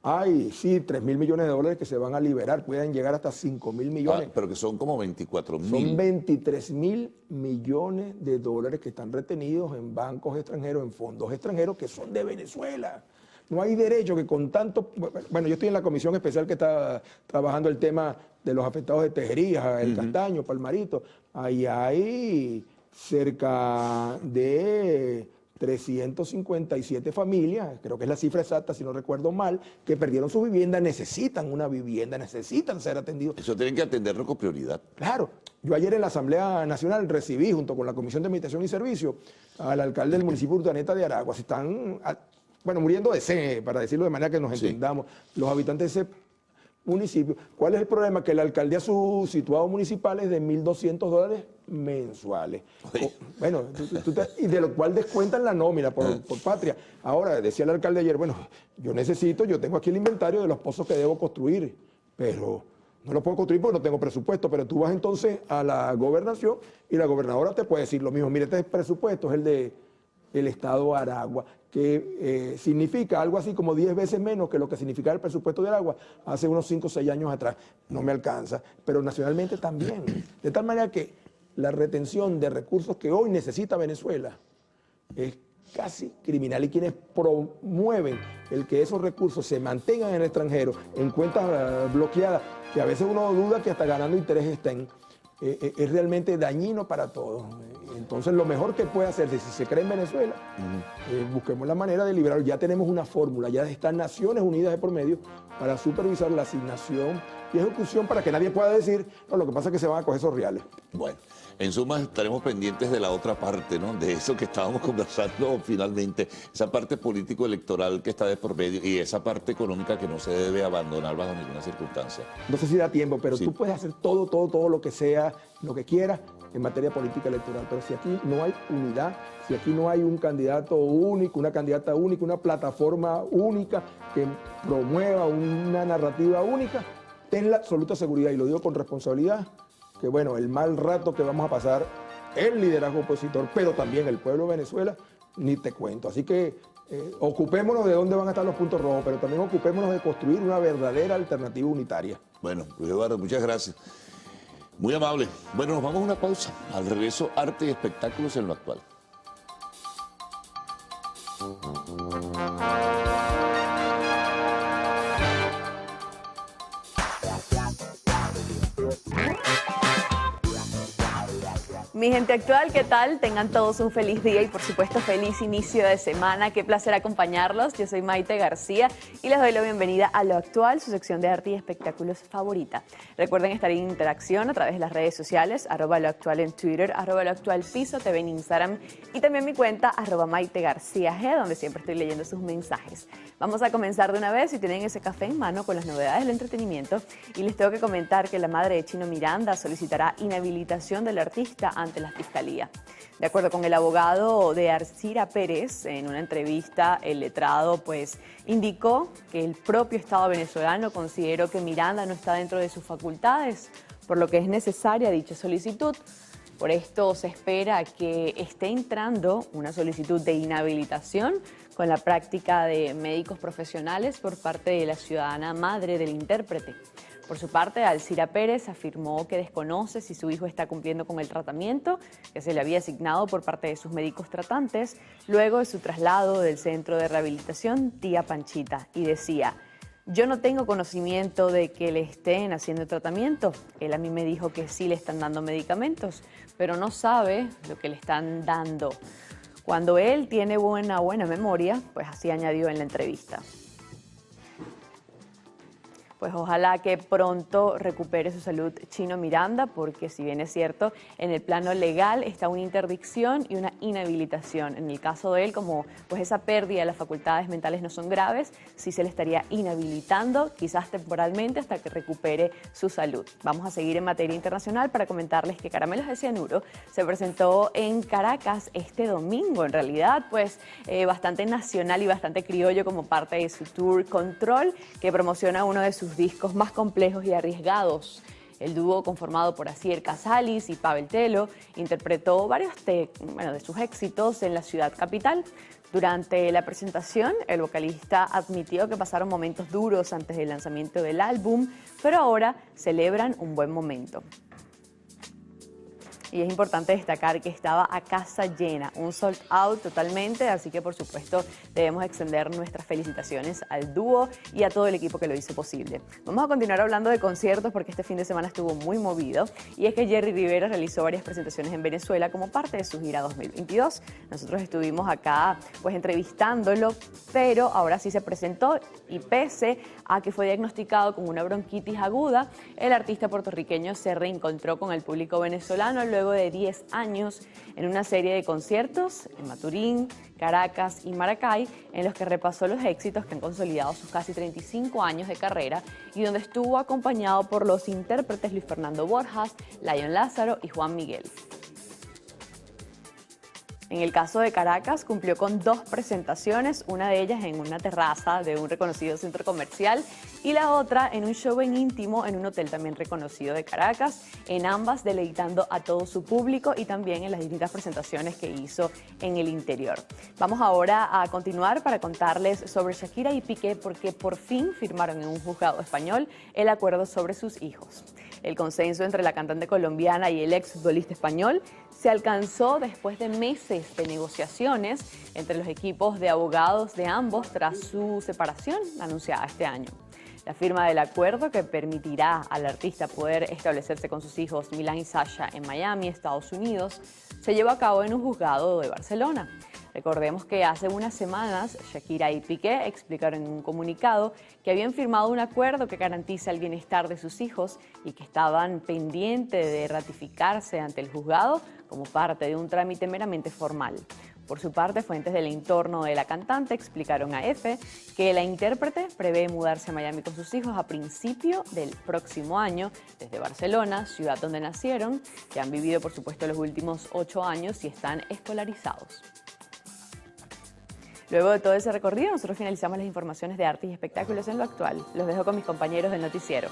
Hay, sí, 3.000 millones de dólares que se van a liberar, pueden llegar hasta 5.000 millones. Pero que son como 24.000. Son 23.000 millones de dólares que están retenidos en bancos extranjeros, en fondos extranjeros que son de Venezuela. No hay derecho que con tanto... Bueno, yo estoy en la comisión especial que está trabajando el tema de los afectados de Tejerías, el Castaño, Palmarito. Ahí hay cerca de 357 familias, creo que es la cifra exacta, si no recuerdo mal, que perdieron su vivienda, necesitan una vivienda, necesitan ser atendidos. Eso tienen que atenderlo con prioridad. Claro. Yo ayer en la Asamblea Nacional recibí, junto con la Comisión de Administración y Servicio, al alcalde del municipio de Urdaneta de Aragua. Se están, muriendo de sed, para decirlo de manera que nos entendamos, los habitantes de ese municipio. ¿Cuál es el problema? Que la alcaldía, su situado municipal es de $1.200 mensuales. Y de lo cual descuentan la nómina por patria. Ahora, decía el alcalde ayer, yo tengo aquí el inventario de los pozos que debo construir pero no lo puedo construir porque no tengo presupuesto. Pero tú vas entonces a la gobernación y la gobernadora te puede decir lo mismo. Mire, este presupuesto es el del estado Aragua, que significa algo así como 10 veces menos que lo que significaba el presupuesto de Aragua hace unos 5 o 6 años atrás. No me alcanza, pero nacionalmente también. De tal manera que la retención de recursos que hoy necesita Venezuela es casi criminal, y quienes promueven el que esos recursos se mantengan en el extranjero, en cuentas bloqueadas, que a veces uno duda que hasta ganando interés estén, es realmente dañino para todos. Entonces lo mejor que puede hacerse, si se cree en Venezuela, busquemos la manera de liberar. Ya tenemos una fórmula, ya están Naciones Unidas de por medio para supervisar la asignación y ejecución, para que nadie pueda decir, no, lo que pasa es que se van a coger esos reales. Bueno, en suma estaremos pendientes de la otra parte, ¿no? De eso que estábamos conversando finalmente, esa parte político-electoral que está de por medio y esa parte económica que no se debe abandonar bajo ninguna circunstancia. No sé si da tiempo, pero sí, tú puedes hacer todo lo que sea, lo que quieras en materia política electoral. Pero si aquí no hay unidad, si aquí no hay un candidato único, una candidata única, una plataforma única que promueva una narrativa única, ten la absoluta seguridad, y lo digo con responsabilidad, que bueno, el mal rato que vamos a pasar el liderazgo opositor, pero también el pueblo de Venezuela, ni te cuento. Así que ocupémonos de dónde van a estar los puntos rojos, pero también ocupémonos de construir una verdadera alternativa unitaria. Bueno, Luis Eduardo, muchas gracias. Muy amable. Bueno, nos vamos a una pausa. Al regreso, arte y espectáculos en lo actual. Mi gente actual, ¿qué tal? Tengan todos un feliz día y por supuesto feliz inicio de semana. Qué placer acompañarlos. Yo soy Maite García y les doy la bienvenida a Lo Actual, su sección de arte y espectáculos favorita. Recuerden estar en interacción a través de las redes sociales, @loactual en Twitter, @loactualpiso.tv en Instagram y también mi cuenta @MaiteGarcíaG, donde siempre estoy leyendo sus mensajes. Vamos a comenzar de una vez, si tienen ese café en mano, con las novedades del entretenimiento, y les tengo que comentar que la madre de Chino Miranda solicitará inhabilitación del artista ante la Fiscalía. De acuerdo con el abogado de Arcira Pérez, en una entrevista, el letrado indicó que el propio Estado venezolano consideró que Miranda no está dentro de sus facultades, por lo que es necesaria dicha solicitud. Por esto se espera que esté entrando una solicitud de inhabilitación con la práctica de médicos profesionales por parte de la ciudadana madre del intérprete. Por su parte, Arcira Pérez afirmó que desconoce si su hijo está cumpliendo con el tratamiento que se le había asignado por parte de sus médicos tratantes luego de su traslado del centro de rehabilitación Tía Panchita, y decía: yo no tengo conocimiento de que le estén haciendo tratamiento. Él a mí me dijo que sí le están dando medicamentos, pero no sabe lo que le están dando. Cuando él tiene buena memoria, así añadió en la entrevista. Pues ojalá que pronto recupere su salud Chino Miranda, porque si bien es cierto, en el plano legal está una interdicción y una inhabilitación. En el caso de él, como esa pérdida de las facultades mentales no son graves, sí se le estaría inhabilitando, quizás temporalmente, hasta que recupere su salud. Vamos a seguir en materia internacional para comentarles que Caramelos de Cianuro se presentó en Caracas este domingo. En realidad, bastante nacional y bastante criollo como parte de su tour Control, que promociona uno de sus discos más complejos y arriesgados. El dúo, conformado por Asier Casalis y Pavel Telo, interpretó varios de sus éxitos en la ciudad capital. Durante la presentación, el vocalista admitió que pasaron momentos duros antes del lanzamiento del álbum, pero ahora celebran un buen momento. Y es importante destacar que estaba a casa llena, un sold out totalmente, así que por supuesto debemos extender nuestras felicitaciones al dúo y a todo el equipo que lo hizo posible. Vamos a continuar hablando de conciertos porque este fin de semana estuvo muy movido, y es que Jerry Rivera realizó varias presentaciones en Venezuela como parte de su gira 2022. Nosotros estuvimos acá entrevistándolo, pero ahora sí se presentó, y pese a que fue diagnosticado con una bronquitis aguda, el artista puertorriqueño se reencontró con el público venezolano luego de 10 años en una serie de conciertos en Maturín, Caracas y Maracay, en los que repasó los éxitos que han consolidado sus casi 35 años de carrera y donde estuvo acompañado por los intérpretes Luis Fernando Borjas, Lion Lázaro y Juan Miguel. En el caso de Caracas, cumplió con 2 presentaciones, una de ellas en una terraza de un reconocido centro comercial y la otra en un show en íntimo en un hotel también reconocido de Caracas, en ambas deleitando a todo su público y también en las distintas presentaciones que hizo en el interior. Vamos ahora a continuar para contarles sobre Shakira y Piqué porque por fin firmaron en un juzgado español el acuerdo sobre sus hijos. El consenso entre la cantante colombiana y el exfutbolista español se alcanzó después de meses de negociaciones entre los equipos de abogados de ambos tras su separación anunciada este año. La firma del acuerdo, que permitirá al artista poder establecerse con sus hijos Milán y Sasha en Miami, Estados Unidos, se llevó a cabo en un juzgado de Barcelona. Recordemos que hace unas semanas Shakira y Piqué explicaron en un comunicado que habían firmado un acuerdo que garantiza el bienestar de sus hijos y que estaban pendientes de ratificarse ante el juzgado como parte de un trámite meramente formal. Por su parte, fuentes del entorno de la cantante explicaron a EFE que la intérprete prevé mudarse a Miami con sus hijos a principio del próximo año desde Barcelona, ciudad donde nacieron, que han vivido por supuesto los últimos 8 años y están escolarizados. Luego de todo ese recorrido, nosotros finalizamos las informaciones de arte y espectáculos en Lo Actual. Los dejo con mis compañeros del noticiero.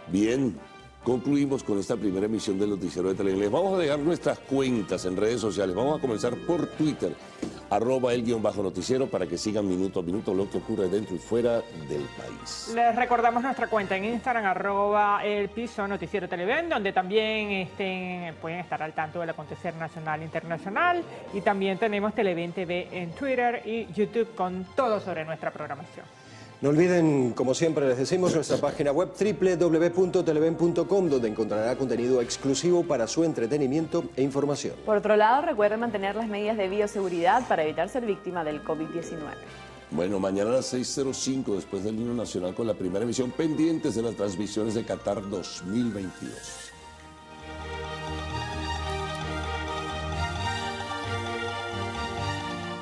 Bien, concluimos con esta primera emisión del noticiero de Televisión. Les vamos a dejar nuestras cuentas en redes sociales. Vamos a comenzar por Twitter, @el_noticiero, para que sigan minuto a minuto lo que ocurre dentro y fuera del país. Les recordamos nuestra cuenta en Instagram, @elpiso_noticiero Televen, donde también pueden estar al tanto del acontecer nacional e internacional. Y también tenemos Televen TV en Twitter y YouTube con todo sobre nuestra programación. No olviden, como siempre les decimos, nuestra página web www.televen.com, donde encontrará contenido exclusivo para su entretenimiento e información. Por otro lado, recuerden mantener las medidas de bioseguridad para evitar ser víctima del COVID-19. Bueno, mañana a las 6:05, después del himno nacional, con la primera emisión, pendientes de las transmisiones de Qatar 2022.